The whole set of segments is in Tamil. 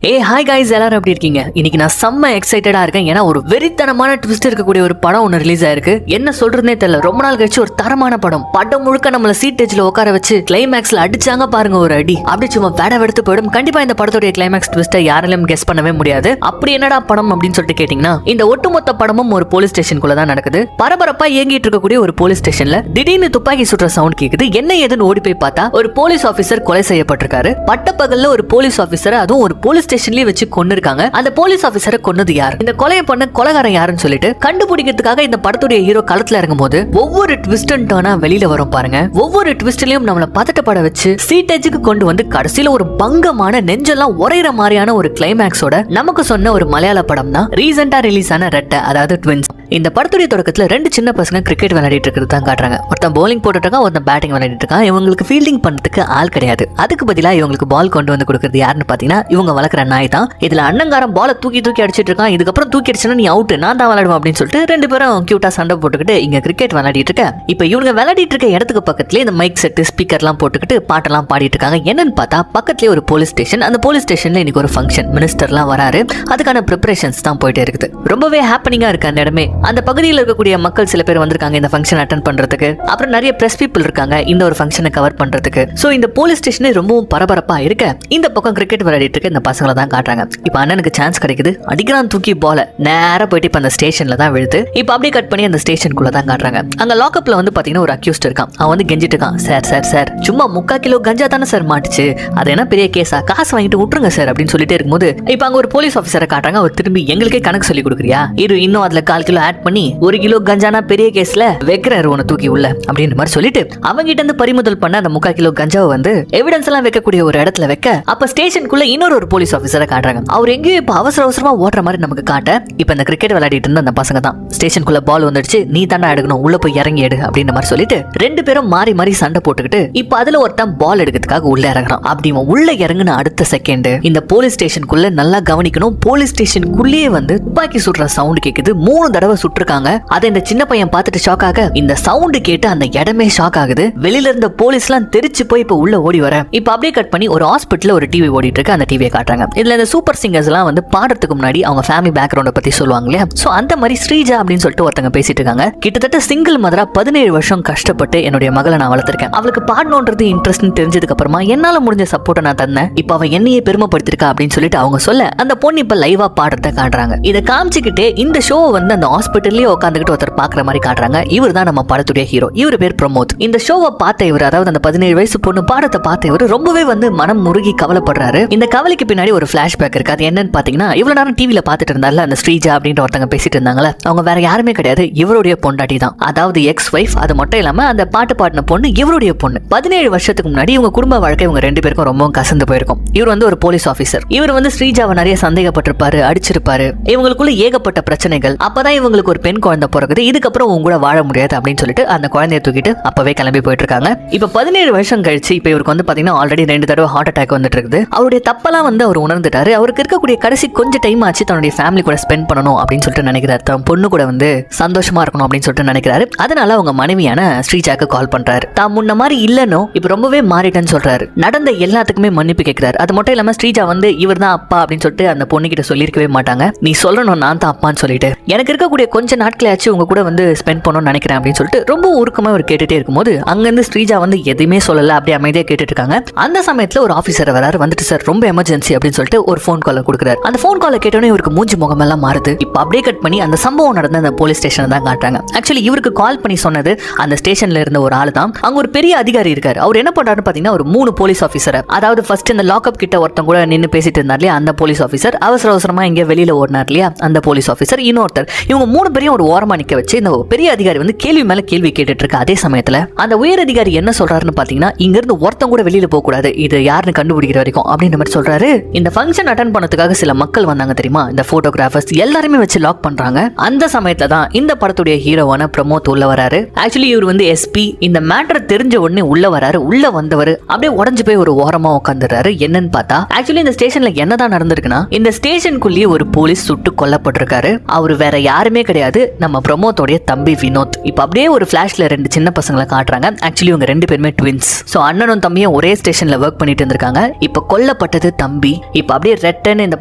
ஹாய் காய்ஸ், எல்லாரும் எப்படி இருக்கீங்க? இன்னைக்கு நான் செம்ம எக்ஸைட்டடா இருக்கேன். ஏன்னா ஒரு வெறித்தனமான ட்விஸ்ட் இருக்கக்கூடிய ஒரு படம் ஒன்று ரிலீஸ் ஆயிருக்கு. என்ன சொல்றதுனே தெரியல. ரொம்ப நாள் கழிச்சு ஒரு தரமான படம். படம் முழுக்க நம்மள சீட் எஜ்ல உட்கார வச்சு கிளைமேக்ஸ்ல அடிச்சாங்க பாருங்க ஒரு அடி. அப்படி சும்மா வேட வெடுத்து போயிடும். கண்டிப்பா இந்த படத்துடைய கிளைமேக்ஸ் ட்விஸ்ட்டை யாராலும் கெஸ் பண்ணவே முடியாது. அப்படி என்னடா படம் அப்படின்னு சொல்லிட்டு கேட்டீங்கன்னா, இந்த ஒட்டுமொத்த படமும் ஒரு போலீஸ் ஸ்டேஷனுக்குள்ள தான் நடக்குது. பரபரப்பா இயங்கிட்டு இருக்கக்கூடிய ஒரு போலீஸ் ஸ்டேஷன்ல திடீர்னு துப்பாக்கி சுடுற சவுண்ட் கேக்குது. என்ன ஏதுன்னு ஓடி போய் பார்த்தா ஒரு போலீஸ் ஆபீசர் கொலை செய்யப்பட்டிருக்காரு. பட்டப்பகல்ல ஒரு போலீஸ் ஆபீசர், அதுவும் ஒரு போலீஸ் ஸ்டேஷன்லயே வச்சு கொன்னிருக்காங்க. அந்த போலீஸ் ஆபீசரை கொன்னது யார், இந்த கொலையை பண்ண கொலைகாரன் யாருன்னு சொல்லிட்டு கண்டுபிடிக்கிறதுக்காக இந்த படத்துடைய ஹீரோ களத்துல இறங்கும் போது ஒவ்வொரு ட்விஸ்ட் அண்ட் டர்னா வெளியில வரும் பாருங்க. ஒவ்வொரு ட்விஸ்ட்லயும் நம்மள பதட்டப்பட வச்சு சீட்டேஜுக்கு கொண்டு வந்து கடைசியில ஒரு பங்கமான நெஞ்செல்லாம் உரையிற மாதிரியான ஒரு கிளைமேக்ஸோட நமக்கு சொன்ன ஒரு மலையாள படம் தான் ரீசெண்டா ரிலீஸ் ஆன ரெட்டை, அதாவது ட்வின்ஸ். இந்த படத்துடைய தொடக்கத்துல ரெண்டு சின்ன பசங்க கிரிக்கெட் விளையாடிட்டு இருக்கிறது தான் காட்டுறாங்க. ஒருத்தன் பவுலிங் போட்டுட்டு இருக்கான், ஒருத்தன் பேட்டிங் விளையாடிட்டு இருக்கான். இவங்களுக்கு ஃபீல்டிங் பண்றதுக்கு ஆள் கிடையாது. அதுக்கு பதிலா இவங்களுக்கு பால் கொண்டு வந்து கொடுக்கறது யாருன்னு பாத்தீங்கன்னா இவங்க வளர்க்குற நாய் தான். இதுல அண்ணங்காரன் பாலை தூக்கி தூக்கி அடிச்சிட்டு இருக்கான். இதுக்கப்புறம் தூக்கி அடிச்சுனா நீ அவுட், நான் தான் விளையாடுவேன் அப்படின்னு சொல்லிட்டு ரெண்டு பேரும் கியூட்டா சண்டை போட்டுக்கிட்டு இங்க கிரிக்கெட் விளையாடிட்டு இருக்க. இப்ப இவங்க விளையாடிட்டு இருக்க இடத்துக்கு பக்கத்துல இந்த மைக் செட் ஸ்பீக்கர்லாம் போட்டுக்கிட்டு பாட்டெல்லாம் பாடிட்டு இருக்காங்க. என்னன்னு பார்த்தா பக்கத்துலேயே ஒரு போலீஸ் ஸ்டேஷன். அந்த போலீஸ் ஸ்டேஷன்ல இன்னைக்கு ஒரு ஃபங்க்ஷன், மினிஸ்டர்லாம் வராரு. அதுக்கான ப்ரிப்பரேஷன்ஸ் தான் போயிட்டே இருக்குது. ரொம்பவே ஹாப்பனிங்கா இருக்கு அந்த இடமே. அந்த பகுதியில் இருக்கக்கூடிய மக்கள் சில பேர் வந்திருக்காங்க இந்த ஃபங்க்ஷன் அட்டெண்ட் பண்றதுக்கு. அப்புறம் நிறைய பிரஸ் பீப்புள் இருக்காங்க இந்த ஒரு ஃபங்க்ஷனை கவர் பண்றதுக்கு. சோ இந்த போலீஸ் ஸ்டேஷனே ரொம்பவும் பரபரப்பா இருக்க இந்த பக்கம் கிரிக்கெட் விளையாடிட்டு இருக்க இந்த பசங்களை தான் காட்டுறாங்க. இப்ப அண்ணனுக்கு சான்ஸ் கிடைக்குது, அடிக்கிறான் தூக்கி பால நேரா போயிட்டு இப்ப அந்த ஸ்டேஷன்ல தான் விழுது. இப்ப அப்படியே கட் பண்ணி அந்த ஸ்டேஷனுக்குள்ள தான் காட்டுறாங்க. அங்க லாக்அப்ல வந்து பாத்தீங்கன்னா ஒரு அக்யூஸ்ட் இருக்கான். அவன் வந்து கெஞ்சிட்டு இருக்கான், சார் சார் சார் சும்மா 3/4 கிலோ கஞ்சா தானே சார் மாட்டுச்சு, அது என்ன பெரிய கேஸா, காசு வாங்கிட்டு விட்டுருங்க சார் அப்படின்னு சொல்லிட்டே இருக்கும்போது இப்ப அங்க ஒரு போலீஸ் ஆஃபீஸரை காட்டுறாங்க. அவர் திரும்பி எங்களுக்கே கணக்கு சொல்லி கொடுக்குறியா, இன்னும் அதுல 1/4 கிலோ ஆட் பண்ணி 1 கிலோ கஞ்சானா பெரிய கேஸ்ல வைக்கிறாரு உன தூக்கி உள்ள அப்படின்ற மாதிரி சொல்லிட்டு அவங்க கிட்ட இருந்து பறிமுதல் பண்ண அந்த 3/4 கிலோ கஞ்சாவை வந்து எவிடன்ஸ் எல்லாம் வைக்கக்கூடிய ஒரு இடத்துல வைக்க அப்ப ஸ்டேஷனுக்குள்ள இன்னொரு ஒரு போலீஸ் ஆபீசரை காட்டுறாங்க. அவர் எங்கேயும் இப்ப அவசர அவசரமா ஓடுற மாதிரி நமக்கு காட்ட இப்ப இந்த கிரிக்கெட் விளையாடிட்டு இருந்த அந்த பசங்க தான் ஸ்டேஷனுக்குள்ள பால் வந்துடுச்சு, நீ தாண்டா எடுக்கணும், உள்ள போய் இறங்கி எடு அப்படின்ற மாதிரி சொல்லிட்டு ரெண்டு பேரும் மாறி மாறி சண்டை போட்டுக்கிட்டு இப்ப அதுல ஒருத்தன் பால் எடுக்கிறதுக்காக உள்ள இறங்குறான். அப்படி உள்ள இறங்குன அடுத்த செகண்ட் இந்த போலீஸ் ஸ்டேஷனுக்குள்ள நல்லா கவனிக்கணும், போலீஸ் ஸ்டேஷனுக்குள்ளேயே வந்து துப்பாக்கி சுடுற சவுண்ட் கேக்குது. 3 தடவை சுட்டிருக்காங்க. அதை இந்த சின்ன பையன் பார்த்துட்டு ஷாக் ஆக இந்த சவுண்ட் கேட்டு அந்த இடமே ஷாக் ஆகுது. வெளியில இருந்த போலீஸ் எல்லாம் தெரிச்சு போய் இப்ப உள்ள ஓடி வர இப்ப அப்படியே கட் பண்ணி ஒரு ஹாஸ்பிட்டல்ல ஒரு டிவி ஓடிட்டு இருக்கு. அந்த டிவியை காட்டுறாங்க. இதுல இந்த சூப்பர் சிங்கர்ஸ் எல்லாம் வந்து பாடுறதுக்கு முன்னாடி அவங்க ஃபேமிலி பேக்ரவுண்ட பத்தி சொல்லுவாங்க இல்லையா. சோ அந்த மாதிரி ஸ்ரீஜா அப்படின்னு சொல்லிட்டு ஒருத்தங்க பேசிட்டு இருக்காங்க. கிட்டத்தட்ட சிங்கிள் மதரா 17 வருஷம் கஷ்டப்பட்டு என்னுடைய மகளை நான் வளர்த்திருக்கேன். அவளுக்கு பாடணும்ன்றது இன்ட்ரெஸ்ட் தெரிஞ்சதுக்கு அப்புறமா என்னால முடிஞ்ச சப்போர்ட்டை நான் தந்தேன். இப்ப அவ என்னையே பெருமைப்படுத்திருக்கா அப்படின்னு சொல்லிட்டு அவங்க சொல்ல அந்த பொண்ணு இப்ப லைவா பாடுறத காட்டுறாங்க. இதை காமிச்சுக்கிட்டே இந்த ஷோ வந்து அந்த ஹாஸ்பிட்டல்லயே உட்காந்துக்கிட்டு ஒருத்தர் பாக்குற மாதிரி காட்டுறாங்க. இவர் தான் நம்ம படத்துடைய ஹீரோ. இவர் பேர் பிரமோத். இந்த ஷோவை பார்த்த இவர், அதாவது அந்த 17 வயசு பொண்ணு பாடத்தை பார்த்த இவர் ரொம்பவே வந்து மனம் முருகி கவலைப்படுறாரு. இந்த கவலைக்கு பின்னாடி ஒரு பிளாஷ்பேக் இருக்கு. அது என்னன்னு பாத்தீங்கன்னா, இவ்வளவு நேரம் டிவில பாத்துட்டு இருந்தால அந்த ஸ்ரீஜா அப்படின்ற ஒருத்தங்க பேசிட்டு இருந்தாங்களே, அவங்க வேற யாருமே கிடையாது, இவருடைய பொண்டாட்டி தான். அதாவது எக்ஸ் வைஃப். அது மட்டும் இல்லாம அந்த பாட்டு பாடின பொண்ணு இவருடைய பொண்ணு. 17 வருஷத்துக்கு முன்னாடி இவங்க குடும்ப வாழ்க்கை இவங்க ரெண்டு பேருக்கும் ரொம்ப கசந்து போயிருக்கும். இவர் வந்து ஒரு போலீஸ் ஆபீசர். இவர் வந்து ஸ்ரீஜாவை நிறைய சந்தேகப்பட்டிருப்பாரு, அடிச்சிருப்பாரு. இவங்களுக்குள்ள ஏகப்பட்ட பிரச்சனைகள். அப்பதான் இவங்களுக்கு ஒரு பெண் குழந்தை பிறகுது. இதுக்கப்புறம் உங்க கூட வாழ முடியாது அப்படின்னு சொல்லிட்டு அந்த குழந்தைய தூக்கிட்டு அப்பவே கிளம்பி போயிட்டு இருக்காங்க. இப்ப 17 வருஷம் கழிச்சு இப்ப இவருக்கு வந்து பாத்தீங்கன்னா ஆல்ரெடி 2 தடவை ஹார்ட் அட்டாக் வந்துட்டு இருக்குது. அவருடைய தப்பெல்லாம் வந்து அவர் உணர்ந்துட்டாரு. அவருக்கு இருக்கக்கூடிய கடைசி கொஞ்சம் டைம் ஆச்சு தன்னுடைய ஃபேமிலி கூட ஸ்பெண்ட் பண்ணணும் அப்படின்னு சொல்லிட்டு நினைக்கிறாரு. தன் பொண்ணு கூட வந்து சந்தோஷமா இருக்கணும் அப்படின்னு சொல்லிட்டு நினைக்கிறாரு. அதனால அவங்க மனைவியான ஸ்ரீஜாக்கு கால் பண்றாரு. தான் முன்ன மாதிரி இல்லனோ இப்ப ரொம்பவே மாறிட்டேன்னு சொல்றாரு. நடந்த எல்லாத்துக்குமே மன்னிப்பு கேட்கிறாரு. அது மட்டும் இல்லாம ஸ்ரீஜா வந்து இவர் தான் அப்பா அப்படின்னு சொல்லிட்டு அந்த பொண்ணு கிட்ட சொல்லிருக்கவே மாட்டாங்க. நீ சொல்லணும் நான் தான் அப்பான்னு சொல்லிட்டு எனக்கு இருக்கக்கூடிய கொஞ்ச நாட்களாச்சு உங்க கூட வந்து ஸ்பெண்ட் பண்ணணும்னு நினைக்கிறேன் அப்படின்னு சொல்லிட்டு ரொம்ப ஊருக்குமா அவர் கேட்டுட்டே இருக்கும்போது அங்கிருந்து ஸ்ரீஜா வந்து எதுவுமே சொல்லல, அப்படியே அமைதியா கேட்டுட்டு இருக்காங்க. அந்த சமயத்துல ஒரு ஆபீசர் வராரு. வந்துட்டு சார் ரொம்ப எமர்ஜென்சி அப்படின்னு சொல்லிட்டு ஒரு போன் கால் கொடுக்குறாரு. அந்த போன் காலை கேட்டோன்னே இவருக்கு மூஞ்சி முகம் எல்லாம் மாறுது. இப்ப அப்படியே கட் பண்ணி அந்த சம்பவம் நடந்த அந்த போலீஸ் ஸ்டேஷன் தான் காட்டுறாங்க. ஆக்சுவலி இவருக்கு கால் பண்ணி சொன்னது அந்த ஸ்டேஷன்ல இருந்த ஒரு ஆள் தான். அங்க ஒரு பெரிய அதிகாரி இருக்காரு. அவர் என்ன பண்றாருன்னு பாத்தீங்கன்னா ஒரு 3 போலீஸ் ஆபீசர், அதாவது ஃபர்ஸ்ட் இந்த லாக்அப் கிட்ட ஒருத்தன் கூட நின்று பேசிட்டு இருந்தார் இல்லையா அந்த போலீஸ் ஆபீசர், அவசர அவசரமா இங்க வெளியில ஓடினார் இல்லையா அந்த போலீஸ் ஆபீசர், இன்னொருத்தர், இவங்க 3 பேரையும் ஒரு ஓரமா நிக்க வச்சு இந்த பெரிய அதிகாரி வந்து கேள்வி மேல கேள்வி கேட்டுட்டு இருக்க. அதே சமயத்துல அந்த உயர் அதிகாரி என்ன சொல்றாருன்னு பாத்தீங்கன்னா, இங்க இருந்து ஒருத்தன் கூட வெளியில போக கூடாது, இது யாருன்னு கண்டுபிடிக்கிற வரைக்கும் அப்படின்ற மாதிரி சொல்றாரு. இந்த ஃபங்க்ஷன் அட்டெண்ட் பண்ணதுக்காக சில மக்கள் வந்தாங்க தெரியுமா, இந்த போட்டோகிராஃபர்ஸ் எல்லாருமே வச்சு லாக் பண்றாங்க. அந்த சமயத்துல தான் இந்த படத்துடைய ஹீரோவான பிரமோத் உள்ள வராரு. ஆக்சுவலி இவர் வந்து எஸ்பி. இந்த மேட்டர் தெரிஞ்ச உடனே உள்ள வராரு. உள்ள வந்தவர் அப்படியே உடஞ்சு போய் ஒரு ஓரமா உட்காந்துறாரு. என்னன்னு பார்த்தா ஆக்சுவலி இந்த ஸ்டேஷன்ல என்னதான் நடந்திருக்குன்னா, இந்த ஸ்டேஷனுக்குள்ளேயே ஒரு போலீஸ் சுட்டு கொல்லப்பட்டிருக்காரு. அவர் வேற யாருமே யாருமே கிடையாது, நம்ம பிரமோத்தோடைய தம்பி வினோத். இப்ப அப்படியே ஒரு ஃபிளாஷ்ல 2 சின்ன பசங்களை காட்டுறாங்க. ஆக்சுவலி இவங்க 2 பேருமே ட்வின்ஸ். சோ அண்ணனும் தம்பியும் ஒரே ஸ்டேஷன்ல ஒர்க் பண்ணிட்டு இருந்திருக்காங்க. இப்ப கொல்லப்பட்டது தம்பி. இப்ப அப்படியே ரெட்டன் இந்த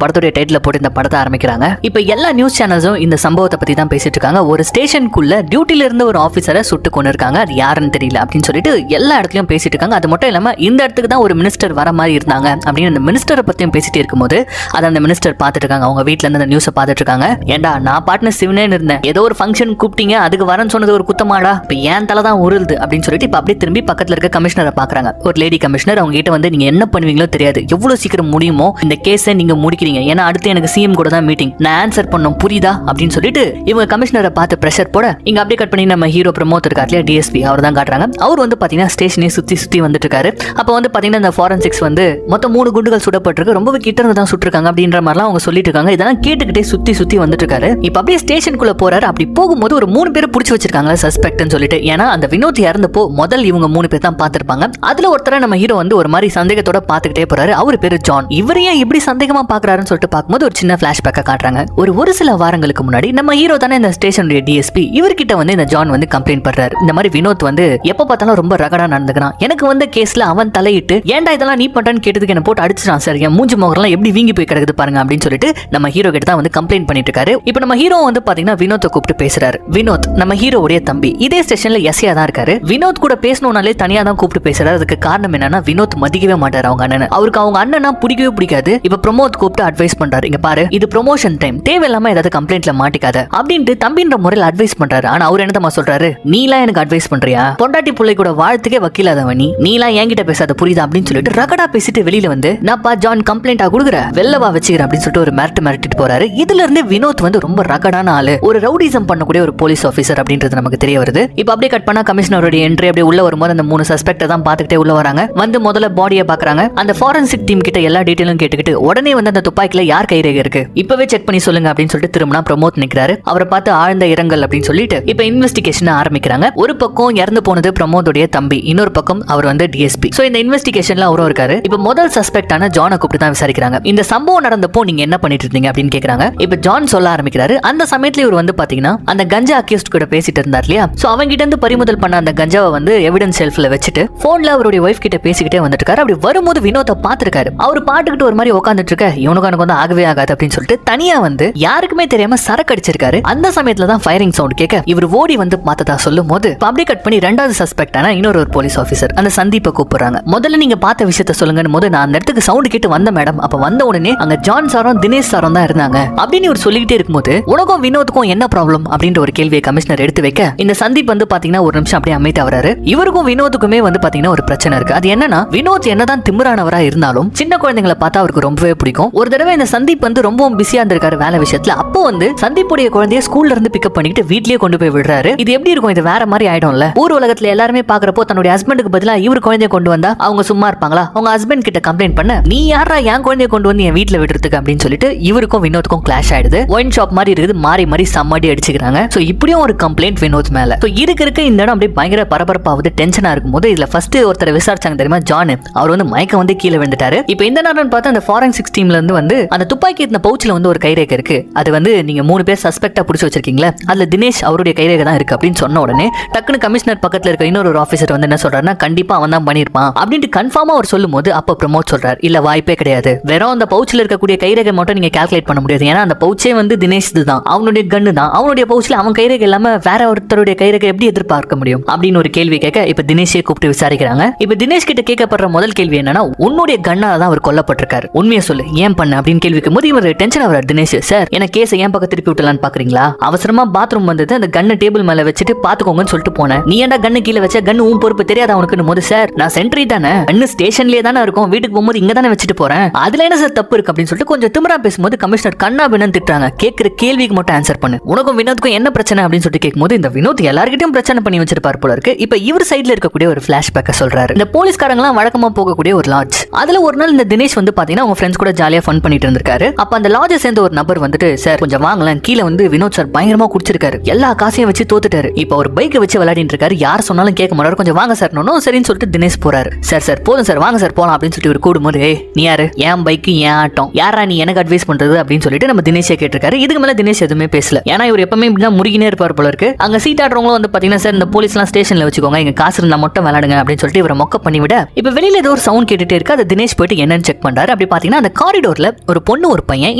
படத்தோட டைட்டில் போட்டு இந்த படத்தை ஆரம்பிக்கிறாங்க. இப்ப எல்லா நியூஸ் சேனல்ஸும் இந்த சம்பவத்தை பத்தி தான் பேசிட்டு இருக்காங்க. ஒரு ஸ்டேஷனுக்குள்ள டியூட்டில இருந்த ஒரு ஆபீசரை சுட்டு கொண்டு இருக்காங்க, அது யாருன்னு தெரியல அப்படின்னு சொல்லிட்டு எல்லா இடத்துலயும் பேசிட்டு இருக்காங்க. அது மட்டும் இல்லாம இந்த இடத்துக்கு தான் ஒரு மினிஸ்டர் வர மாதிரி இருந்தாங்க அப்படின்னு அந்த மினிஸ்டரை பத்தியும் பேசிட்டு இருக்கும்போது அதை அந்த மினிஸ்டர் பார்த்துட்டு இருக்காங்க. அவங்க வீட்டுல இருந்து அந்த நியூஸை பார்த்துட்டு இருக்காங்க. ஏண்டா நான் பாட்டுன்னு சிவனேன்னு இருந்தேன், ஏதோ ஒரு ஃபங்க்ஷன் கூப்பிட்டீங்க, அதுக்கு வரேன்னு சொன்னது ஒரு குத்தமாடா, இப்ப ஏன் தலை தான் உருளுது அப்படின்னு சொல்லிட்டு இப்ப அப்படியே திரும்பி பக்கத்துல இருக்க கமிஷனரை பாக்குறாங்க. ஒரு லேடி கமிஷனர். அவங்க கிட்ட வந்து நீங்க என்ன பண்ணுவீங்களோ தெரியாது, எவ்வளவு சீக்கிரம் முடியுமோ இந்த கேஸை நீங்க முடிக்கிறீங்க, ஏன்னா அடுத்து எனக்கு சிஎம் கூட தான் மீட்டிங், நான் ஆன்சர் பண்ணணும் புரியுதா அப்படின்னு சொல்லிட்டு இவங்க கமிஷனரை பார்த்து பிரஷர் போட இங்க அப்படியே கட் பண்ணி நம்ம ஹீரோ பிரமோத் இருக்காரு டிஎஸ்பி, அவர் தான் காட்டுறாங்க. அவர் வந்து பாத்தீங்கன்னா ஸ்டேஷனே சுத்தி சுத்தி வந்துட்டு இருக்காரு. அப்ப வந்து பாத்தீங்கன்னா இந்த ஃபாரன்சிக்ஸ் வந்து மொத்தம் 3 குண்டுகள் சுடப்பட்டிருக்கு, ரொம்பவே கிட்ட இருந்து தான் சுட்டிருக்காங்க அப்படின்ற மாதிரிலாம் அவங்க சொல்லிட்டு இருக்காங்க. இதெல்லாம் கேட்டுக்கிட்டே சுத்தி சுத்தி வந்துட்டு இருக்காரு. இப்ப அப்படியே ஸ்டேஷனுக்குள்ள போறாரு. அப்படி போகும்போது ஒரு 3 பேர் புடிச்சு வச்சிருக்காங்க சஸ்பெக்ட்னு சொல்லிட்டு. ஏன்னா அந்த வினோத் இறந்தப்போ முதல் இவங்க 3 பேர் தான் பார்த்திருப்பாங்க. அதுல ஒருத்தர நம்ம ஹீரோ வந்து ஒரு மாதிரி சந்தேகத்தோட பாத்துக்கிட்டே போறாரு. அவரு பேரு ஜான். இவரையே இப்படி சந்தேகமா பாக்குறாருன்னு சொல்லிட்டு பார்க்கும்போது ஒரு சின்ன பிளாஷ்பேக்கை காட்டுறாங்க. ஒரு சில வாரங்களுக்கு முன்னாடி நம்ம ஹீரோ தானே இந்த ஸ்டேஷனுடைய டிஎஸ்பி, இவர்கிட்ட வந்து இந்த ஜான் வந்து கம்ப்ளைண்ட் பண்றாரு. இந்த மாதிரி வினோத் வந்து எப்ப பார்த்தாலும் ரொம்ப ரகடா நடந்துக்கிறான், எனக்கு வந்து கேஸ்ல அவன் தலையிட்டு ஏன்டா இதெல்லாம் நீ பண்றான்னு கேட்டதுக்கு என்ன போட்டு அடிச்சிட்டான் சார், என் மூஞ்சி முகரெல்லாம் எப்படி வீங்கி போய் கிடக்குது பாருங்க அப்படின்னு சொல்லிட்டு நம்ம ஹீரோ கிட்ட தான் வந்து கம்ப்ளைண்ட் பண்ணிட்டு இருக்காரு. இப்போ நம்ம ஹீரோ வந்து பாத்தீங்கன்னா வினோத்தை கூப்பிட்டு பேசுறாரு. வினோத் நம்ம ஹீரோவுடைய தம்பி, இதே ஸ்டேஷன்ல எஸ்ஐயா தான் இருக்காரு. வினோத் கூட பேசணும்னாலே தனியா தான் கூப்பிட்டு பேசுறாரு. அதுக்கு காரணம் என்னன்னா வினோத் மதிக்கவே மாட்டாரு அவங்க அண்ணன். அவருக்கு அவங்க அண்ணனா பிடிக்கவே பிடிக்காது. இப்ப பிரமோத் கூப்பிட்டு அட்வைஸ் பண்றாரு. இங்க பாரு, இது ப்ரொமோஷன் டைம், தேவையில்லாம ஏதாவது கம்ப்ளைண்ட்ல மாட்டிக்காத அப்படின்ட்டு தம்பின்ற முறையில் அட்வைஸ் பண்றாரு. ஆனா அவர் என்னதமா சொல்றாரு, நீலாம் எனக்கு அட்வைஸ் பண்றியா, பொண்டாட்டி பிள்ளை கூட வாழ்த்துக்கே வக்கீலாதவனி, நீலாம் என்கிட்ட பேசாத புரியுதா அப்படின்னு சொல்லிட்டு ரகடா பேசிட்டு வெளியில வந்து நான்ப்பா ஜான் கம்ப்ளைண்டா கொடுக்குற வெள்ளவா வச்சுக்கிறேன் அப்படின்னு சொல்லிட்டு ஒரு மிரட்டிட்டு போறாரு. இதுல இருந்து வினோத் வந்து ரொம்ப ரகடான ஆளு, ஒரு ரவுடிசம் பண்ணக்கூடிய ஒரு போலீஸ் ஆபீசர் அப்படின்றது நமக்கு தெரிய வருது. இப்ப அப்படியே கட் பண்ணா கமிஷனருடைய என்ட்ரி அப்படியே உள்ள வரும்போது அந்த 3 சஸ்பெக்ட் தான் பாத்துக்கிட்டே உள்ள வராங்க. வந்து முதல்ல பாடியை பாக்குறாங்க. அந்த ஃபாரன்சிக் டீம் கிட்ட எல்லா டீடைலும் கேட்டுக்கிட்டு உடனே வந்து அந்த துப்பாக்கில யார் கைரேகை இருக்கு இப்பவே செக் பண்ணி சொல்லுங்க அப்படின்னு சொல்லிட்டு திரும்பினா பிரமோத் நிக்கிறாரு. அவரை பார்த்து ஆழ்ந்த இரங்கல் அப்படின்னு சொல்லிட்டு இப்ப இன்வெஸ்டிகேஷன் ஆரம்பிக்கிறாங்க. ஒரு பக்கம் இறந்து போனது பிரமோதுடைய தம்பி, இன்னொரு பக்கம் அவர் வந்து டிஎஸ்பி. சோ இந்த இன்வெஸ்டிகேஷன்ல அவரும் இருக்காரு. இப்ப முதல் சஸ்பெக்டான ஜானை கூப்பிட்டு தான் விசாரிக்கிறாங்க. இந்த சம்பவம் நடந்தப்போ நீங்க என்ன பண்ணிட்டு இருந்தீங்க அப்படின்னு கேக்குறாங்க. இப்ப ஜான் சொல்ல ஆரம்பிக்கிறாரு. அந்த சமயத்துல இவர் வந்து பாத்தீங்கன்னா அந்த கஞ்சா அக்யூஸ்ட் கூட பேசிட்டு இருந்தார் இல்லையா, சோ அவங்க கிட்ட இருந்து பறிமுதல் பண்ண அந்த கஞ்சாவை வந்து எவிடன்ஸ் ஷெல்ஃப்ல வச்சுட்டு போன்ல அவருடைய வைஃப் கிட்ட பேசிக்கிட்டே வந்துட்டு இருக்காரு. அப்படி வரும்போது வினோத்தை பாத்துருக்காரு. அவர் பாட்டுக்கிட்டு ஒரு மாதிரி உட்காந்துட்டு இருக்க, இவனுக்கு எனக்கு வந்து ஆகவே ஆகாது அப்படின்னு சொல்லிட்டு தனியா வந்து யாருக்குமே தெரியாம சரக்கு அடிச்சிருக்காரு. அந்த சமயத்துல தான் ஃபயரிங் சவுண்ட் கேட்க இவர் ஓடி வந்து பார்த்ததா சொல்லும் போது அப்படியே கட் பண்ணி 2வது சஸ்பெக்டான இன்னொரு போலீஸ் ஆபீசர் அந்த சந்தீப்பை கூப்பிடுறாங்க. முதல்ல நீங்க பார்த்த விஷயத்த சொல்லுங்கன்னு போது நான் அந்த இடத்துக்கு சவுண்ட் கேட்டு வந்த மேடம், அப்ப வந்த உடனே அங்க ஜான் சாரும் தினேஷ் சாரும் தான் இருந்தாங்க அப்படின்னு இவர் சொல்லிக்கிட்டே இருக்கும்போது உனக்கும் வினோத்துக்கும் என்ன ப்ராப்ளம் அப்படின்ற ஒரு கேள்வியை கமிஷனர் எடுத்து வைக்க இந்த சந்தீப் வந்து பாத்தீங்கன்னா ஒரு நிமிஷம் அப்படியே அமைதியா வராரு. இவருக்கும் வினோத்துக்குமே வந்து பாத்தீங்கன்னா ஒரு பிரச்சனை இருக்கு. அது என்னன்னா வினோத் என்னதான் திமிரானவரா இருந்தாலும் சின்ன குழந்தைகளை பார்த்தா அவருக்கு ரொம்பவே பிடிக்கும். ஒரு தடவை இந்த சந்தீப் வந்து ரொம்பவும் பிஸியா இருந்திருக்காரு வேலை விஷயத்துல. அப்போ வந்து சந்தீப்புடைய குழந்தைய ஸ்கூல்ல இருந்து பிக்கப் பண்ணிட்டு வீட்லயே கொண்டு போய் விடுறாரு. இது எப்படி இருக்கும், இது வேற மாதிரி ஆயிடும்ல. ஊர் உலகத்துல எல்லாருமே பாக்குறப்போ தன்னுடைய ஹஸ்பண்டுக்கு பதிலா இவர் குழந்தைய கொண்டு வந்தா அவங்க சும்மா இருப்பாங்களா? அவங்க ஹஸ்பண்ட் கிட்ட கம்ப்ளைண்ட் பண்ண நீ யாரா என் குழந்தைய கொண்டு வந்து என் வீட்டுல விடுறதுக்கு அப்படின்னு சொல்லிட்டு இவருக்கும் வினோத்துக்கும் கிளாஷ் ஆயிடுது. ஒயின் ஷாப் மாதிரி இருக்குது, மாறி மாறி சம்மாடி அடிச்சுக்கிறாங்க. சோ இப்படியும் ஒரு கம்ப்ளைண்ட் வினோத் மேல. சோ இருக்க இந்த இடம் அப்படியே பயங்கர பரபரப்பாவது டென்ஷனா இருக்கும்போது இதுல ஃபர்ஸ்ட் ஒருத்தர் விசாரிச்சாங்க தெரியுமா, ஜான். அவர் வந்து மயக்க வந்து கீழே விழுந்துட்டாரு. இப்போ இந்த நேரம் பார்த்து அந்த ஃபாரன்சிக் டீம்ல இருந்து வந்து அந்த துப்பாக்கி இருந்த பவுச்ல வந்து ஒரு கைரேகை இருக்கு, அது வந்து நீங்க 3 பேர் சஸ்பெக்டா புடிச்சு வச்சிருக்கீங்களா, அதுல தினேஷ் அவருடைய கைரேகை தான் இருக்கு அப்படின்னு சொன்ன உடனே டக்குனு கமிஷனர் பக்கத்துல இருக்க இன்னொரு ஆபீசர் வந்து என்ன சொல்றாருன்னா கண்டிப்பா அவன் தான் பண்ணிருப்பான் அப்படின்ட்டு கன்ஃபார்மா அவர் சொல்லும் போது அப்ப பிரமோத் சொல்றாரு இல்ல வாய்ப்பே கிடையாது, வெறும் அந்த பவுச்ல இருக்கக்கூடிய கைரேகை மட்டும் நீங்க கால்குலேட் பண்ண முடியாது, ஏன்னா அந்த பவுச்சே வந்து தினேஷ் தான், அவனுடைய கன்னு தான், அவனுடைய பவுச்ல அவன் கைரேகை இல்லாம வேற ஒருத்தருடைய கைரேகை எப்படி எதிர்பார்க்க முடியும் அப்படின்னு ஒரு கேள்வி கேட்க இப்ப தினேஷே கூப்பிட்டு விசாரிக்கிறாங்க. இப்ப தினேஷ் கிட்ட கேட்கப்படுற முதல் கேள்வி என்னன்னா உன்னுடைய கண்ணால தான் அவர் கொல்லப்பட்டிருக்காரு, உண்மையை சொல்லு ஏன் பண்ண அப்படின்னு கேள்விக்கும் போது இவர் டென்ஷன் ஆகிறார். தினேஷ் சார் எனக்கு கேஸை ஏன் பக்கம் திருப்பி விட்டலான்னு பாக்குறீங்களா, அவசரமா பாத்ரூம் வந்தது அந்த கண்ணை டேபிள் மேல வச்சுட்டு பாத்துக்கோங்கன்னு சொல்லிட்டு போனேன், நீ ஏன்டா கண்ணு கீழே வச்ச, கண்ணு உன் பொறுப்பு தெரியாத அவனுக்கு போது சார் நான் சென்ட்ரி தானே, கண்ணு ஸ்டேஷன்லயே தானே இருக்கும், வீட்டுக்கு போகும்போது இங்க தானே வச்சுட்டு போறேன், அதுல என்ன சார் தப்பு இருக்கு அப்படின்னு சொல்லிட்டு கொஞ்சம் திமிரா பேசும்போது கமிஷனர் கண்ணா பின்னு திட்டுறாங்க. கேட்கிற கேள்விக்கு மட்டும் ஆன்சர் பண்ணு, உனக்கும் வினோத்துக்கும் என்ன பிரச்சனை அப்படின்னு சொல்லிட்டு கேட்கும்போது இந்த வினோத் எல்லார்கிட்டயும் பிரச்சனை பண்ணி வச்சிருப்பார் போல இருக்கு. இப்ப இவர் சைடுல இருக்கக்கூடிய ஒரு பிளாஷ்பேக்க சொல்றாரு. இந்த போலீஸ்காரங்களாம் வழக்கமா போகக்கூடிய ஒரு லாட்ஜ், அதுல ஒரு நாள் இந்த தினேஷ் வந்து பாத்தீங்கன்னா அவங்க ஃப்ரெண்ட்ஸ் கூட ஜாலியா ஃபன் பண்ணிட்டு இருந்திருக்காரு. அப்ப அந்த லாட்ஜை சேர்ந்த ஒரு நபர் வந்துட்டு சார் கொஞ்சம் வாங்கலாம், கீழே வந்து வினோத் சார் பயங்கரமா குடிச்சிருக்காரு, எல்லா காசையும் வச்சு தோத்துட்டாரு, இப்ப ஒரு பைக்கை வச்சு விளையாடிட்டு இருக்காரு, யார் சொன்னாலும் கேட்க மாட்டாரு, கொஞ்சம் வாங்க சார் சரின்னு சொல்லிட்டு தினேஷ் போறாரு. சார் சார் போதும் சார் வாங்க சார் போலாம் அப்படின்னு சொல்லிட்டு ஒரு கூடும்போது நீ யாரு, என் பைக்கு என் ஆட்டம், யாரா நீ எனக்கு அட்வைஸ் பண்றது அப்படின்னு சொல்லிட்டு நம்ம தினேஷே கேட்டிருக்காரு. இதுக்கு மேல தினேஷ் எதுவுமே பேசல. ஆபீஸ்ல. ஏன்னா இவர் எப்பவுமே இப்படிதான் முருகினே இருப்பார் போல இருக்கு. அங்க சீட் ஆடுறவங்களும் வந்து பாத்தீங்கன்னா சார் இந்த போலீஸ் எல்லாம் ஸ்டேஷன்ல வச்சுக்கோங்க, இங்க காசு இருந்தா மட்டும் விளையாடுங்க அப்படின்னு சொல்லிட்டு இவரை மொக்க பண்ணி விட இப்ப வெளியில ஏதோ ஒரு சவுண்ட் கேட்டுட்டே இருக்கு. அது தினேஷ் போயிட்டு என்னன்னு செக் பண்றாரு. அப்படி பாத்தீங்கன்னா அந்த காரிடோர்ல ஒரு பொண்ணு ஒரு பையன்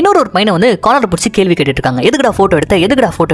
இன்னொரு பையனை வந்து காலர் பிடிச்சி கேள்வி கேட்டுட்டு இருக்காங்க. எதுக்குடா போட்டோ